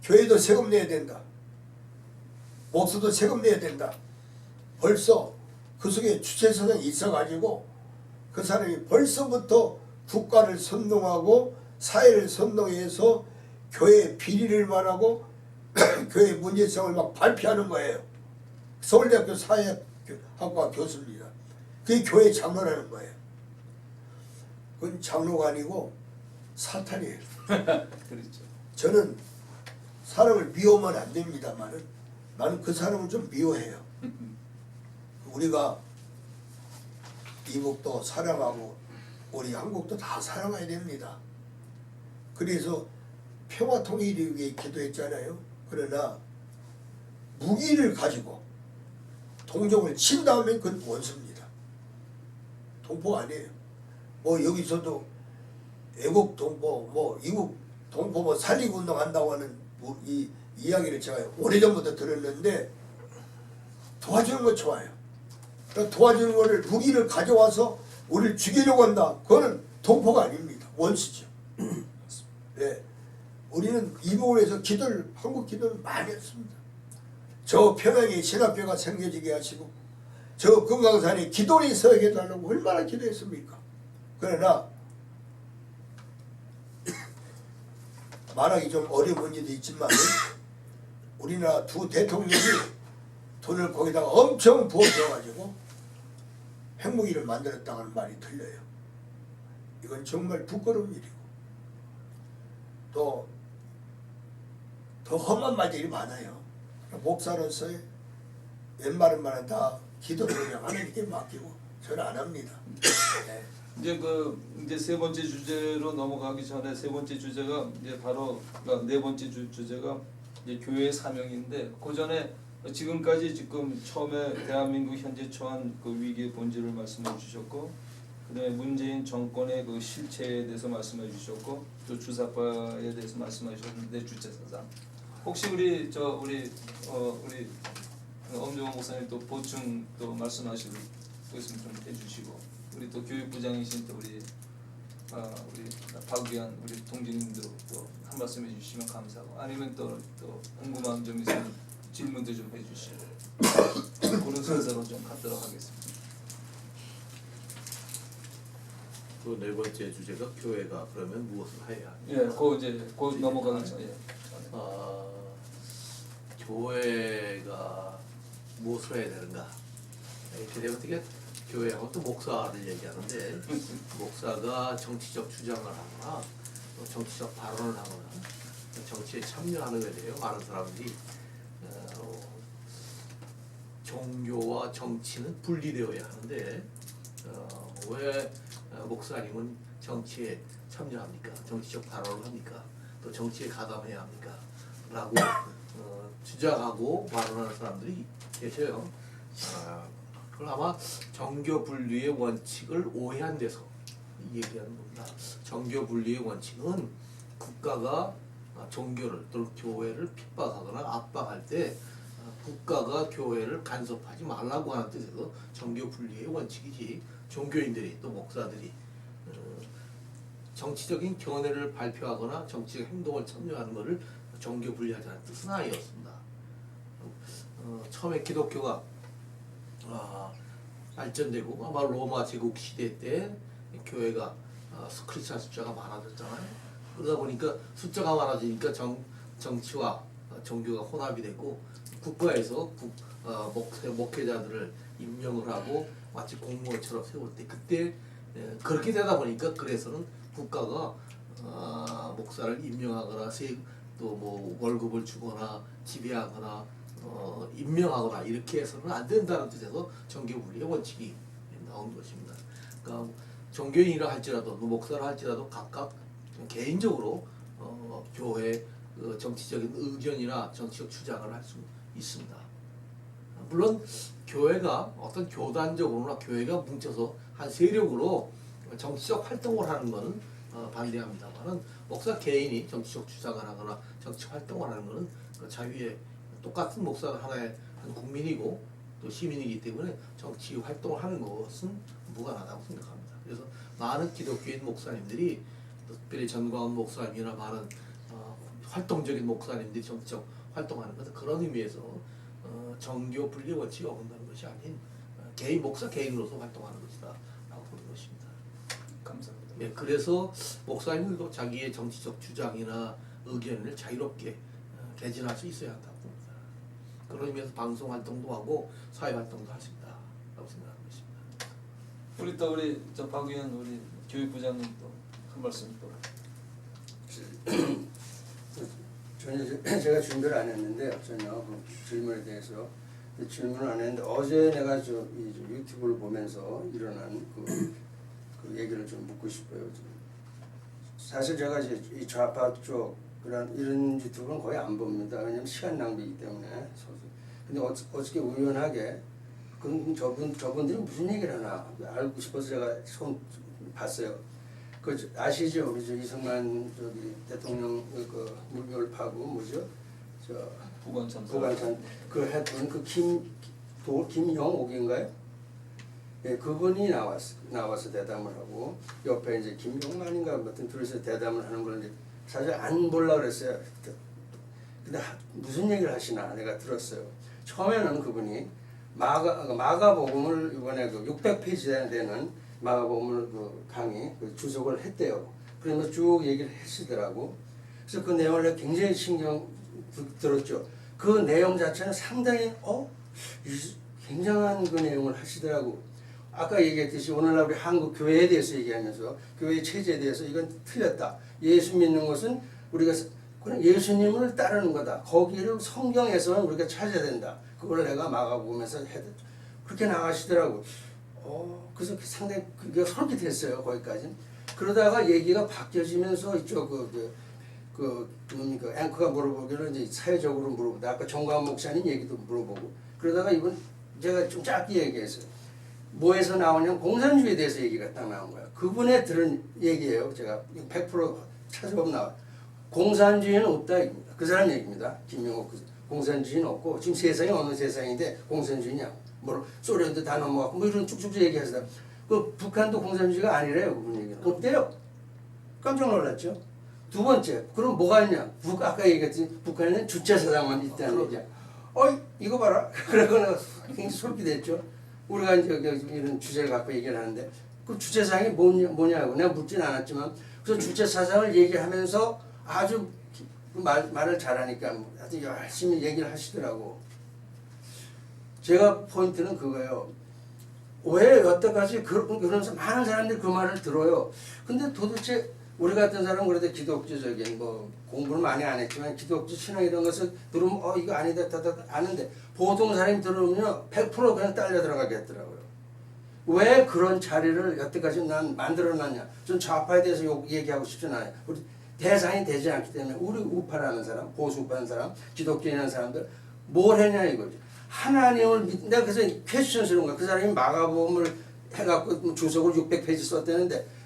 교회도 세금 내야 된다. 목수도 세금 내야 된다. 벌써 그 속에 주체성이 있어가지고 그 사람이 벌써부터 국가를 선동하고 사회를 선동해서 교회 비리를 말하고 교회 문제성을 막 발표하는 거예요. 서울대학교 사회학과 교수입니다. 그게 교회 장로라는 거예요. 그건 장로가 아니고 사탄이에요. 그렇죠. 저는 사람을 미워하면 안 됩니다만은 나는 그 사람을 좀 미워해요. 우리가 이북도 사랑하고 우리 한국도 다 사랑해야 됩니다. 그래서 평화 통일을 위해 기도했잖아요. 그러나 무기를 가지고 동족을 친 다음에 그건 원수입니다. 동포가 아니에요. 뭐 여기서도 애국 동포, 뭐 이국 동포 뭐 살리고 운동한다고 하는 뭐 이 이야기를 제가 오래전부터 들었는데 도와주는 거 좋아요. 그러니까 도와주는 거를 무기를 가져와서 우리를 죽이려고 한다. 그거는 동포가 아닙니다. 원수죠. 네. 우리는 이북을 위해서 기도를 한국 기도를 많이 했습니다. 저 평양에 신학교가 생겨지게 하시고 저 금강산에 기도를 서게 해달라고 얼마나 기도했습니까? 그러나 말하기 좀 어려운 문제도 있지만 우리나라 두 대통령이 돈을 거기다가 엄청 부어줘가지고 핵무기를 만들었다는 말이 들려요. 이건 정말 부끄러운 일이고 또 더 험한 말들이 많아요. 목사로서의 웬만한 말은 다 기도를 그냥 하나님께 맡기고 저는 안 합니다. 네. 이제 세 번째 주제로 넘어가기 전에 세 번째 주제가 이제 바로 네 번째 주제가 이제 교회의 사명인데 그 전에 지금까지 지금 처음에 대한민국 현재 처한 그 위기의 본질을 말씀해 주셨고 그다음에 문재인 정권의 그 실체에 대해서 말씀해 주셨고 또 주사파에 대해서 말씀해 주셨는데 주체사상 혹시 우리 엄정원 목사님 또 보충 또 말씀하실 거 있으면 좀 해주시고 우리 또 교육부장이신 또 우리 박위안 우리 동지님들 또 한 말씀 해주시면 감사하고 아니면 또 궁금한 점 있으면 질문도 좀 해주시고 그런 순서로 좀 갖도록 하겠습니다. 그 네 번째 주제가 교회가 그러면 무엇을 해야 하냐. 예, 그 넘어가기 전에. 교회가 무엇을 해야 되는가. 이렇게 되면 되게 교회하고 또 목사를 얘기하는데 목사가 정치적 주장을 하거나 또 정치적 발언을 하거나 정치에 참여하는 거에 대해 많은 사람들이 종교와 정치는 분리되어야 하는데 왜 목사님은 정치에 참여합니까? 정치적 발언을 합니까? 또 정치에 가담해야 합니까? 라고 주장하고 발언하는 사람들이 계셔요. 그걸 아마 정교 분리의 원칙을 오해한 데서 얘기하는 겁니다. 정교 분리의 원칙은 국가가 종교를 또는 교회를 핍박하거나 압박할 때 국가가 교회를 간섭하지 말라고 하는 뜻에서 정교 분리의 원칙이지 종교인들이 또 목사들이 정치적인 견해를 발표하거나 정치적 행동을 참여하는 것을 정교 분리하자는 뜻은 아니었습니다. 처음에 기독교가 발전되고 아마 로마 제국 시대 때 교회가 크리스찬 숫자가 많아졌잖아요. 그러다 보니까 숫자가 많아지니까 정치와 종교가 혼합이 되고 국가에서 목회자들을 임명을 하고 마치 공무원처럼 세울 때 그때 그렇게 되다 보니까 그래서는 국가가 목사를 임명하거나 또 뭐 월급을 주거나 지배하거나 임명하거나 이렇게 해서는 안 된다는 뜻에서 정교분리의 원칙이 나온 것입니다. 그러니까 종교인이라 할지라도 목사라 할지라도 각각 개인적으로 교회 정치적인 의견이나 정치적 주장을 할 수 있습니다. 물론 교회가 어떤 교단적으로나 교회가 뭉쳐서 한 세력으로 정치적 활동을 하는 것은 반대합니다만은 목사 개인이 정치적 주장을 하거나 정치 활동을 하는 것은 그 자유의 똑같은 목사가 하나의 한 국민이고 또 시민이기 때문에 정치 활동을 하는 것은 무관하다고 생각합니다. 그래서 많은 기독교인 목사님들이 특별히 전광훈 목사님이나 많은 활동적인 목사님들이 정치적 활동하는 것은 그런 의미에서 정교 분리 원칙이 어긋나는 것이 아닌 개인 목사 개인으로서 활동하는 것이다라고 보는 것입니다. 감사합니다. 네, 그래서 목사님들도 자기의 정치적 주장이나 의견을 자유롭게 개진할 수 있어야 한다고 봅니다. 그런 의미에서 방송 활동도 하고 사회 활동도 할 수 있다라고 생각하는 것입니다. 우리 또 우리 박 의원 우리 교육부장님 또 한 말씀 또. 전혀 제가 준비를 안 했는데요. 전혀 그 질문에 대해서 질문을 안 했는데 어제 내가 이 유튜브를 보면서 일어난 그 얘기를 좀 묻고 싶어요. 사실 제가 이제 이 좌파 쪽 이런 유튜브는 거의 안 봅니다. 왜냐면 시간 낭비이기 때문에. 근데 어떻게 우연하게 저분들이 무슨 얘기를 하나 알고 싶어서 제가 봤어요. 그 아시죠? 우리 이승만 대통령 그 물결 파고 뭐죠? 부관찬 그 했던 그 김영옥인가요? 예, 그분이 나와서 대담을 하고 옆에 이제 김용만인가 아무튼 둘이서 대담을 하는 걸 이제 사실 안 보려 그랬어요. 근데 무슨 얘기를 하시나 내가 들었어요. 처음에는 그분이 마가복음을 이번에 그 600페이지 되는 마가복음을 그 강의 주석을 했대요. 그러면서 쭉 얘기를 하시더라고. 그래서 그 내용을 내가 굉장히 신경 들었죠. 그 내용 자체는 상당히 굉장한 그 내용을 하시더라고. 아까 얘기했듯이 오늘날 우리 한국 교회에 대해서 얘기하면서 교회 체제에 대해서 이건 틀렸다. 예수 믿는 것은 우리가 그냥 예수님을 따르는 거다. 거기를 성경에서는 우리가 찾아야 된다. 그걸 내가 마가복음에서 그렇게 나가시더라고. 그래서 상당히 그게 솔깃했어요. 거기까지. 그러다가 얘기가 바뀌어지면서 이쪽 앵커가 물어보기는 이제 사회적으로 물어보다. 아까 정광 목사님 얘기도 물어보고. 그러다가 이번 제가 좀 짧게 얘기했어요. 뭐에서 나오냐면 공산주의에 대해서 얘기가 딱 나온 거야. 그분의 들은 얘기예요. 제가 100% 찾아보면 나와. 공산주의는 없다 입니다. 그 사람 얘기입니다. 김영옥 공산주의는 없고 지금 세상이 어느 세상인데 공산주의냐? 뭐 소련도 다 넘어갔고 뭐 이런 쭉쭉 얘기하시다. 그 북한도 공산주의가 아니래요. 그분 얘기는 없대요. 깜짝 놀랐죠. 두 번째, 그럼 뭐가 있냐? 아까 얘기했듯이 북한에는 주체사상만 있다는 얘기야. 이거 봐라. 그러거나 굉장히 솔깃했죠. 우리가 이제 이런 주제를 갖고 얘기를 하는데 그 주체사상이 뭐냐고 내가 묻진 않았지만 그래서 주체사상을 얘기하면서 아주 말을 잘하니까 아주 열심히 얘기를 하시더라고. 제가 포인트는 그거예요. 왜 여태까지 그러면서 많은 사람들이 그 말을 들어요. 근데 도대체 우리 같은 사람은 그래도 기독교적인 뭐 공부를 많이 안 했지만 기독교 신앙 이런 것을 들으면 이거 아니다 아는데 보통 사람이 들으면요 100% 그냥 딸려 들어가겠더라고요. 왜 그런 자리를 여태까지 난 만들어놨냐? 전 좌파에 대해서 얘기하고 싶진 않아요. 우리 대상이 되지 않기 때문에 우리 우파라는 사람, 보수 우파라는 사람, 기독교인이라는 사람들 뭘 했냐 이거죠. 하나님을 내가 그래서 퀘스천스러운 거야. 그 사람이 마가복음을 해갖고 주석을 600페이지 썼다는데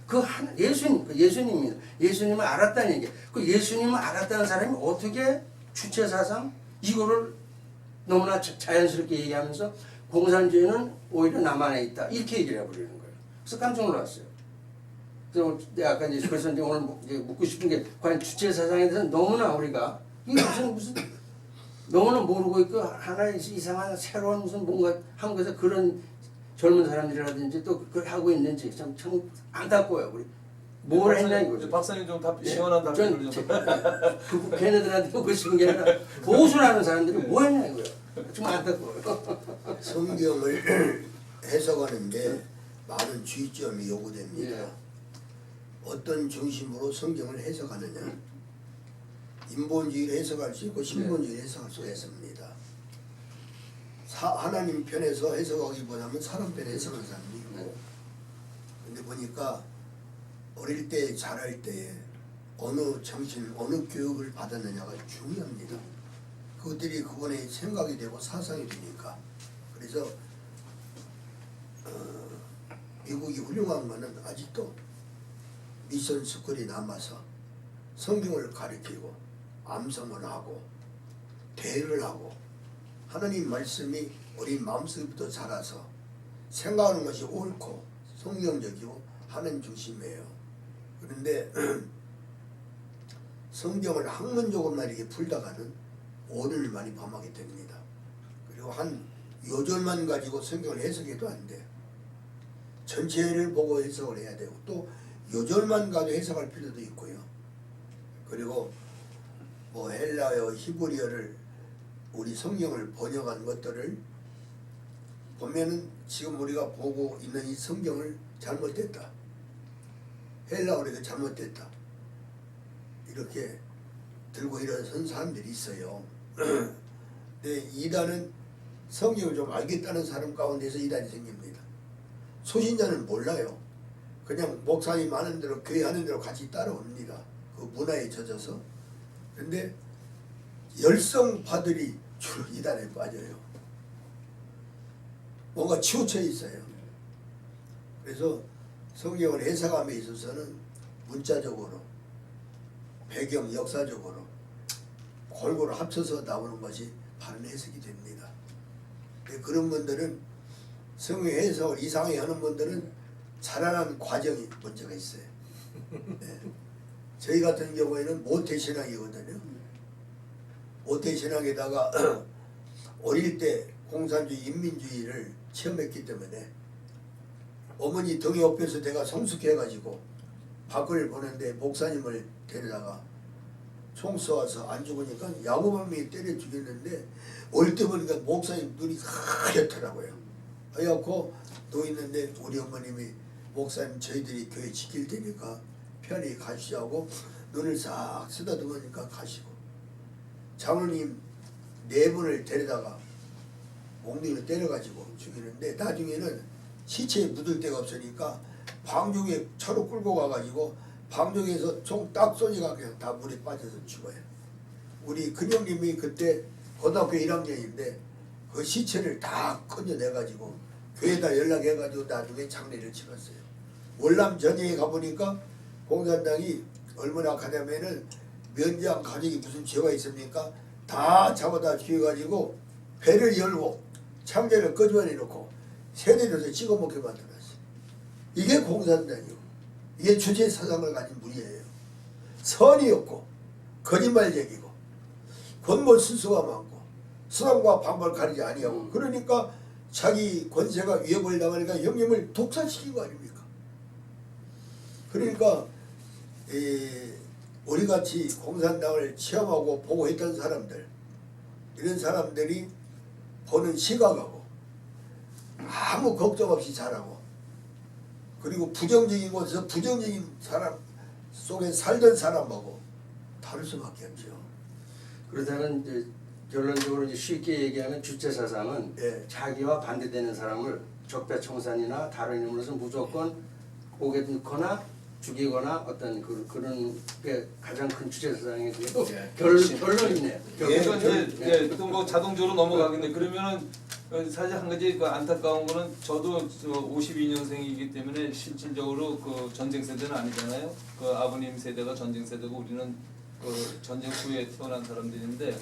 예수님입니다. 예수님을 알았다는 얘기. 그 예수님을 알았다는 사람이 어떻게 주체사상 이거를 너무나 자연스럽게 얘기하면서 공산주의는 오히려 남한에 있다 이렇게 얘기를 해버리는 거예요. 그래서 깜짝 놀랐어요. 그래서 내가 아까 그래서 이제 오늘 묻고 싶은 게 과연 주체사상에 대해서 너무나 우리가 이게 무슨 너무나 모르고 있고 하나의 이상한 새로운 무슨 뭔가 한국에서 그런 젊은 사람들이라든지 또 그걸 하고 있는지 참 안타까워요. 우리 뭘 했냐 이거죠. 박사님 좀 시원한 답변을 좀. 걔네들한테 묻고 싶은 게 아니라 보수라는 사람들이 뭐 했냐 이거예요. 좀 안타까워요. 성경을 해석하는데 많은 주의점이 요구됩니다. 예. 어떤 중심으로 성경을 해석하느냐. 인본주의를 해석할 수 있고 신본주의를 해석할 수 있습니다. 하나님 편에서 해석하기보다는 사람 편에 해석하는 사람도 있고. 근데 보니까 어릴 때 자랄 때 어느 정신, 어느 교육을 받았느냐가 중요합니다. 그것들이 그분의 생각이 되고 사상이 되니까. 그래서 미국이 훌륭한 거는 아직도 미션 스쿨이 남아서 성경을 가르치고 암송을 하고 대를 하고 하나님 말씀이 우리 마음속부터 자라서 생각하는 것이 옳고 성경적이고 하나님 중심이에요. 그런데 성경을 학문적으로만 이렇게 풀다가는 오류를 많이 범하게 됩니다. 그리고 한 요절만 가지고 성경을 해석해도 안 돼. 전체를 보고 해석을 해야 되고 또 요절만 가도 해석할 필요도 있고요. 그리고 뭐 헬라어, 히브리어를 우리 성경을 번역한 것들을 보면은 지금 우리가 보고 있는 이 성경을 잘못됐다. 헬라어로 잘못됐다. 이렇게 들고 일어선 사람들이 있어요. 근데 이단은 성경을 좀 알겠다는 사람 가운데서 이단이 생깁니다. 소신자는 몰라요. 그냥 목사님 하는 대로 교회 하는 대로 같이 따라옵니다. 그 문화에 젖어서. 근데 열성파들이 주로 이단에 빠져요. 뭔가 치우쳐 있어요. 그래서 성경을 해석함에 있어서는 문자적으로 배경 역사적으로 골고루 합쳐서 나오는 것이 바른 해석이 됩니다. 그런 분들은 성경 해석을 이상하게 하는 분들은 자라난 과정이 문제가 있어요. 네. 저희 같은 경우에는 모태신앙이거든요. 모태신앙에다가 어릴 때 공산주의, 인민주의를 체험했기 때문에 어머니 등에 업혀서 내가 성숙해가지고 밖을 보는데 목사님을 데려다가 총 쏘아서 안 죽으니까 야구방망이 때려 죽였는데 올 때 보니까 목사님 눈이 하얗더라고요. 하얗고 누워있는데 우리 어머님이 목사님 저희들이 교회 지킬 테니까 편히 가시자고 눈을 싹 쓰다듬으니까 가시고 장로님 4분을 데려다가 몽둥이로 때려가지고 죽이는데 나중에는 시체에 묻을 데가 없으니까 방종에 차로 끌고 가가지고 방종에서 총 딱 쏘니까 그냥 다 물에 빠져서 죽어요. 우리 근영님이 그때 고등학교 1학년인데 그 시체를 다 건져내가지고 교회에다 연락해가지고 나중에 장례를 치렀어요. 월남 전쟁에 가보니까 공산당이 얼마나 가냐면은 면장 가족이 무슨 죄가 있습니까? 다 잡아다 죽여가지고 배를 열고 창자를 끄집어내 놓고 세대로서 찍어먹게 만들었어요. 이게 공산당이고 이게 주체 사상을 가진 무리예요. 선이 없고 거짓말쟁이고 권모 스수가 많고 수단과 방법을 가리지 아니하고 그러니까 자기 권세가 위협을 당하니까 형님을 독살시킨 거 아닙니까? 그러니까 우리같이 공산당을 체험하고 보고 있던 사람들 이런 사람들이 보는 시각하고 아무 걱정 없이 자라고 그리고 부정적인 곳에서 부정적인 사람 속에 살던 사람하고 다를 수밖에 없죠. 그렇다면 이제 결론적으로 이제 쉽게 얘기하면 주체 사상은 예. 자기와 반대되는 사람을 적폐청산이나 다른 이름으로서 무조건 옥에 넣거나 죽이거나 어떤 그런 게 가장 큰 주체 사상이 되고 결론이네요. 그러니까 이제 또 뭐 자동적으로 넘어가겠네. 그러면은 사실 한 가지 그 안타까운 거는 저도 52년생이기 때문에 실질적으로 그 전쟁 세대는 아니잖아요. 그 아버님 세대가 전쟁 세대고 우리는 그 전쟁 후에 태어난 사람들인데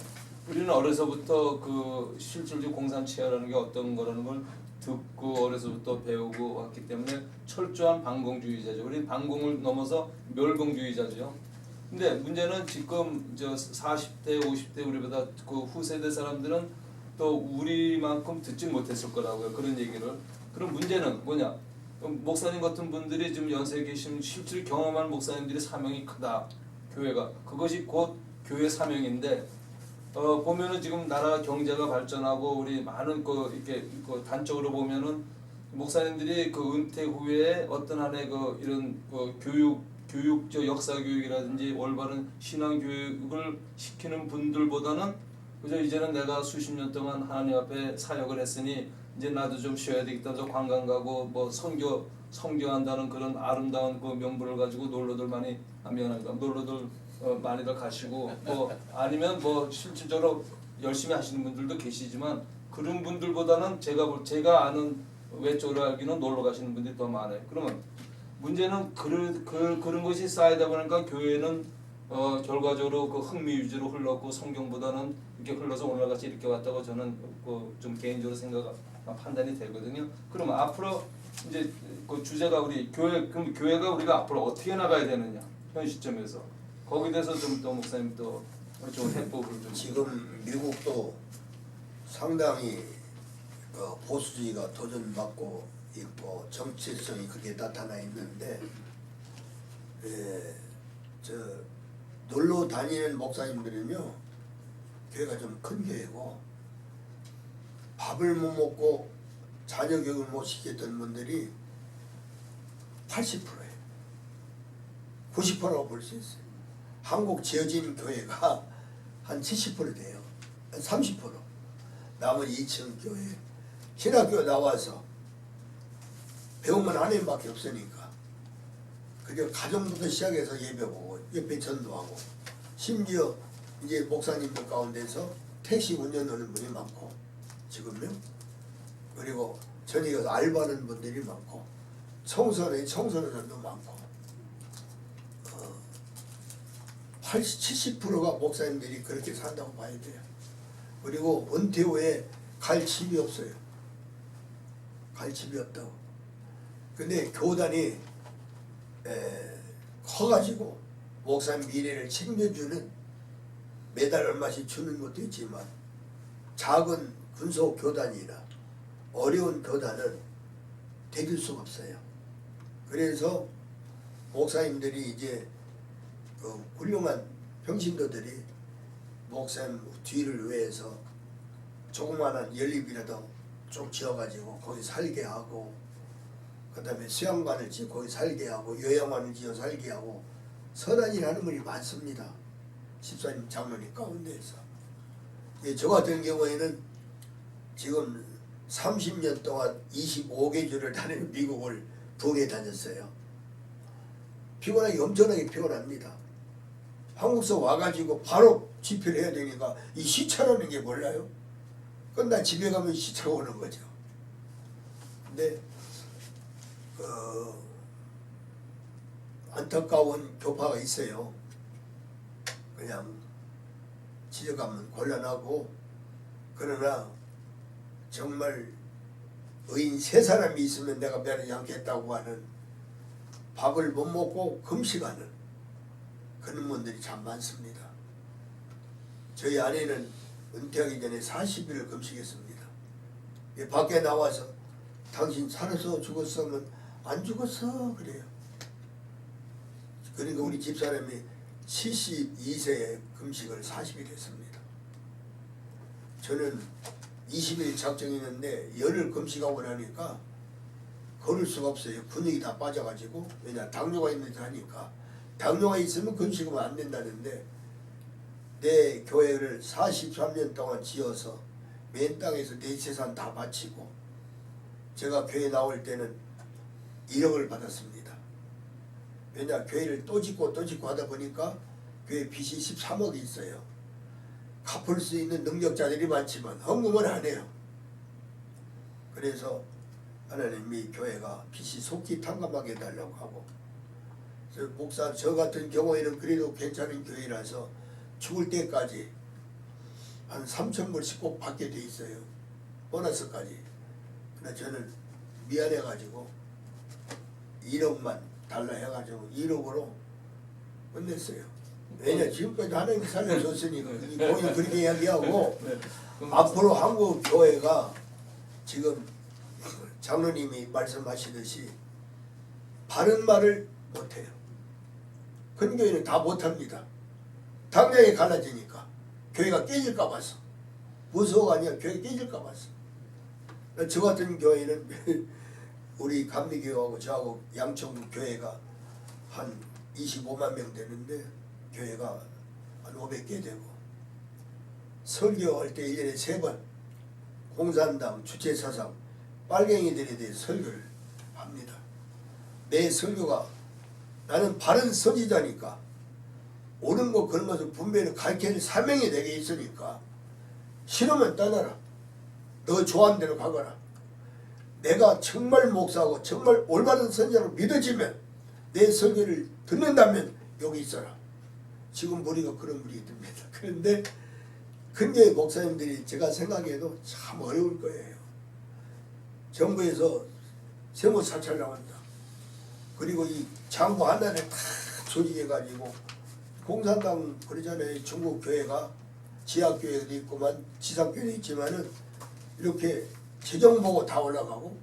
우리는 어려서부터 그 실질적 공산 치하라는 게 어떤 거라는 걸 듣고 어려서부터 배우고 왔기 때문에 철저한 반공주의자죠. 우리 반공을 넘어서 멸공주의자죠. 근데 문제는 지금 저 40대, 50대 우리보다 그 후세대 사람들은 또 우리만큼 듣지 못했을 거라고요. 그런 얘기를. 그럼 문제는 뭐냐? 목사님 같은 분들이 지금 연세에 계신 실제로 경험한 목사님들의 사명이 크다. 교회가. 그것이 곧 교회 사명인데 보면은 지금 나라 경제가 발전하고 우리 많은 이렇게 단적으로 보면은 목사님들이 그 은퇴 후에 어떤 한해 이런 교육적 역사 교육이라든지 올바른 신앙 교육을 시키는 분들보다는 그저 이제는 내가 수십 년 동안 하나님 앞에 사역을 했으니 이제 나도 좀 쉬어야 되겠다 해서 관광 가고 뭐 선교한다는 그런 아름다운 그 명분을 가지고 놀러들 많이 놀러들 많이들 가시고 뭐 아니면 뭐 실질적으로 열심히 하시는 분들도 계시지만 그런 분들보다는 제가 아는 외적으로 알기는 놀러 가시는 분들이 더 많아요. 그러면 문제는 그런 것이 쌓이다 보니까 교회는 결과적으로 그 흥미 위주로 흘렀고 성경보다는 이렇게 흘러서 오늘같이 이렇게 왔다고 저는 좀 개인적으로 판단이 되거든요. 그러면 앞으로 이제 그 주제가 우리 그럼 교회가 우리가 앞으로 어떻게 나가야 되느냐 현 시점에서 거기에 대해서 좀 또 목사님 또 좀 해법을 좀 지금 미국도 상당히 보수주의가 도전받고 있고 정체성이 그렇게 나타나 있는데 저 놀러 다니는 목사님들은요 교회가 좀 큰 교회고 밥을 못 먹고 자녀 교육을 못 시켰던 분들이 80%예요. 90%라고 볼 수 있어요. 한국 지어진 교회가 한 70% 돼요. 한 30%. 나머지 2층 교회. 신학교 나와서 배우면 하나님밖에 없으니까 그저 가정부터 시작해서 예배 보고 옆에 전도하고 심지어 이제 목사님들 가운데서 택시 운전하는 분이 많고 지금요. 그리고 저녁에 알바하는 분들이 많고 청소하는 사람도 많고 80, 70%가 목사님들이 그렇게 산다고 봐야 돼요. 그리고 은퇴 후에 갈 집이 없어요. 갈 집이 없다고. 근데 교단이 커가지고 목사님 미래를 챙겨주는 매달 얼마씩 주는 것도 있지만 작은 군소 교단이나 어려운 교단은 대줄 수가 없어요. 그래서 목사님들이 이제 그 훌륭한 평신도들이 목사님 뒤를 위해서 조그마한 연립이라도 좀 지어가지고 거기 살게 하고 그 다음에 수양관을 지어 거기 살게 하고 요양관을 지어 살게 하고 선한 일 하는 분이 많습니다. 집사님 장로님 가운데에서. 저 같은 경우에는 지금 30년 동안 25개 주를 다니는 미국을 2개 다녔어요. 피곤하게 엄청나게 피곤합니다. 한국서 와가지고 바로 집회를 해야 되니까 이 시차라는 게 몰라요. 끝나 집에 가면 시차가 오는 거죠. 근데 안타까운 교파가 있어요. 그냥 지적하면 곤란하고 그러나 정말 의인 3사람이 있으면 내가 면하지 않겠다고 하는 밥을 못 먹고 금식하는 그런 분들이 참 많습니다. 저희 아내는 은퇴하기 전에 40일을 금식했습니다. 밖에 나와서 당신 살아서 죽었으면 안 죽었어 그래요. 그러니까 우리 집사람이 72세에 금식을 40일 했습니다. 저는 20일 작정했는데 열흘 금식하고 나니까 걸을 수가 없어요. 근육이 다 빠져가지고. 왜냐 당뇨가 있는 데 하니까. 당뇨가 있으면 금식하면 안 된다는데 내 교회를 43년 동안 지어서 맨 땅에서 내 재산 다 바치고 제가 교회 나올 때는 1억을 받았습니다. 왜냐 교회를 또 짓고 하다 보니까 교회 빚이 13억이 있어요. 갚을 수 있는 능력자들이 많지만 헌금을 안 해요. 그래서 하나님이 교회가 빚이 속히 탕감하게 해달라고 하고 목사 저 같은 경우에는 그래도 괜찮은 교회라서 죽을 때까지 한 3,000불씩 꼭 받게 돼 있어요. 보너스까지. 그러나 저는 미안해가지고 1억만 달라 해가지고 1억으로 끝냈어요. 왜냐 지금까지 하나님이 살려줬으니까 거의 그렇게 이야기하고 앞으로 한국 교회가 지금 장로님이 말씀하시듯이 바른 말을 못해요. 큰 교회는 다 못합니다. 당장에 갈라지니까 교회가 깨질까 봐서 무서워가 아니라 교회가 깨질까 봐서. 저 같은 교회는 우리 감리교회하고 저하고 양천구 교회가 한 25만 명 되는데 교회가 한 500개 되고 설교할 때 1년에 3번 공산당 주체사상 빨갱이들에 대해 설교를 합니다. 내 설교가 나는 바른 선지자니까 옳은 것 그런 것을 분별히 가르치는 사명이 내게 있으니까 싫으면 떠나라. 너 좋아하는 대로 가거라. 내가 정말 목사하고 정말 올바른 선지자로 믿어지면 내 설교를 듣는다면 여기 있어라. 지금 우리가 그런 분이 듭니다. 그런데 근교의 목사님들이 제가 생각해도 참 어려울 거예요. 정부에서 세무 사찰 나온다. 그리고 이 장부 하나를 다 조직해가지고 공산당 그러잖아요. 중국 교회가 지하교회도 있고만 지상교회도 있지만은 이렇게 재정 보고 다 올라가고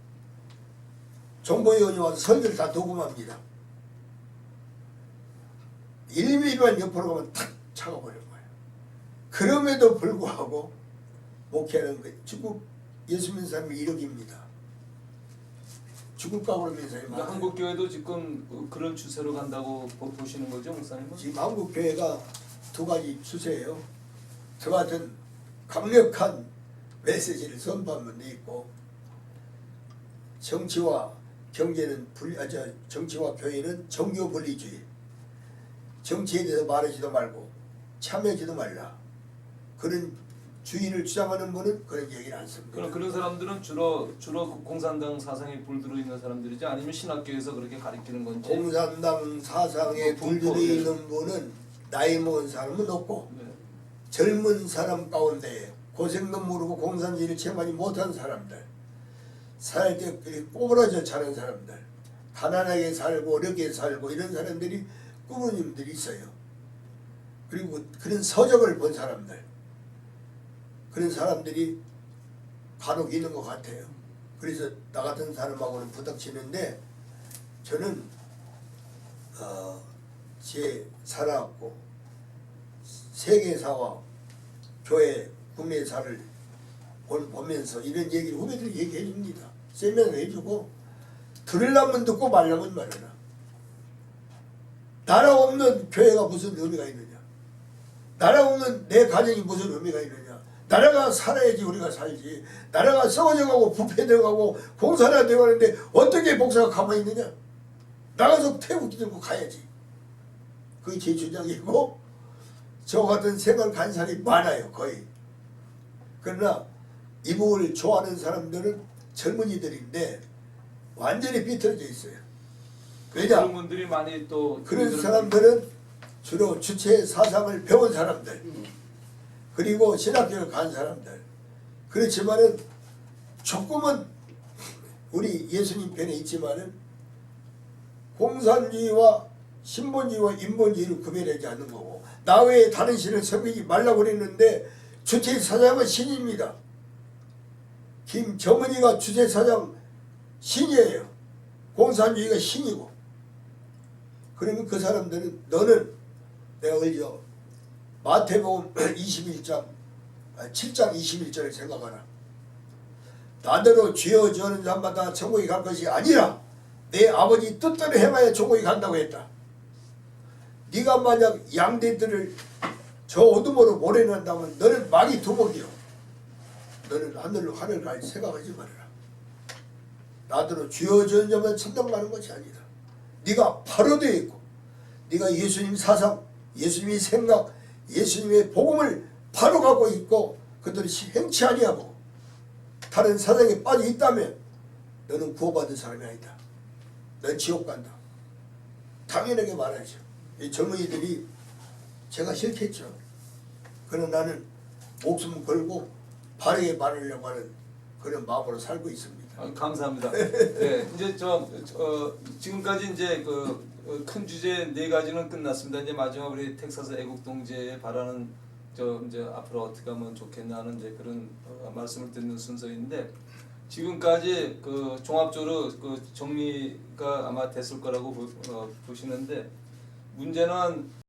정보위원이 와서 설계를 다 녹음합니다. 1mm만 옆으로 가면 탁 차가버린 거예요. 그럼에도 불구하고 목회하는 거 중국 예수 믿는 사람이 1억입니다. 죽을 각오로 믿는 사람이 그러니까 많아요. 한국 교회도 지금 그런 추세로 간다고 보시는 거죠, 목사님은? 지금 한국 교회가 두 가지 추세예요. 저 같은 강력한 메시지를 선포한 분도 있고, 정치와 경제는 정치와 교회는 정교 분리주의. 정치에 대해서 말하지도 말고 참여하지도 말라. 그런 주의를 주장하는 분은 그런 얘기를 안 씁니다. 그런 사람들은 주로 공산당 사상에 불들어 있는 사람들이지 아니면 신학교에서 그렇게 가르치는 건지. 공산당 사상에 뭐 불들어 분포, 있는 분은 나이 먹은 사람은 없고, 네. 젊은 사람 가운데 고생도 모르고 공산주의를 체험하지 못한 사람들, 살 때 꼬부라져 자란 사람들, 가난하게 살고 어렵게 살고 이런 사람들이 꾸부님들이 있어요. 그리고 그런 서적을 본 사람들, 그런 사람들이 간혹 있는 것 같아요. 그래서 나 같은 사람하고는 부닥치는데, 저는 제 살아왔고 세계사와 교회 국내사를 보면서 이런 얘기를 후배들이 얘기해 줍니다. 세미나를 해주고, 들으려면 듣고 말려면 말려라. 나라 없는 교회가 무슨 의미가 있느냐, 나라 없는 내 가정이 무슨 의미가 있느냐. 나라가 살아야지 우리가 살지. 나라가 썩어져가고 부패되어가고 공산화 되어가는데 어떻게 목사가 가만히 있느냐. 나가서 태국 들고 가야지. 그게 제 주장이고, 저 같은 생활 간 사람이 많아요, 거의. 그러나 이북을 좋아하는 사람들은 젊은이들인데 완전히 비틀어져 있어요. 왜냐? 그런 분들이 많이 또 그런 사람들은 주로 주체 사상을 배운 사람들, 그리고 신학교를 간 사람들. 그렇지만은 조금은 우리 예수님 편에 있지만은 공산주의와 신본주의와 인본주의를 구별하지 않는 거고, 나 외에 다른 신을 섬기지 말라고 그랬는데 주체 사상은 신입니다. 김정은이가 주체 사상 신이에요. 공산주의가 신이고. 그러면 그 사람들은, 너는 내가 을죠 마태복음 7장 21절을 생각하라. 나더러 죄어 저는 자마다 천국에 갈 것이 아니라 내 아버지 뜻대로 해봐야 천국에 간다고 했다. 네가 만약 양떼들을 저 어둠으로 몰아낸다면 너는 마귀 두목이요. 너는 하늘로 하늘 갈 생각하지 말아라. 나더러 죄어 저는 자마다 천당 가는 것이 아니다. 네가 바로 되어 있고, 네가 예수님 사상, 예수님의 생각, 예수님의 복음을 바로 갖고 있고 그들이 행치 아니하고 다른 사상에 빠져 있다면 너는 구원받은 사람이 아니다. 넌 지옥 간다. 당연하게 말하죠. 이 젊은이들이 제가 싫겠죠. 그러나 나는 목숨 걸고 바르게 말하려고 하는 그런 마음으로 살고 있습니다. 감사합니다. 네, 이제 지금까지 이제 큰 주제 4가지는 끝났습니다. 이제 마지막 우리 텍사스 애국동지에 바라는 이제 앞으로 어떻게 하면 좋겠나 하는 이제 그런 말씀을 듣는 순서인데, 지금까지 종합적으로 정리가 아마 됐을 거라고 보시는데, 문제는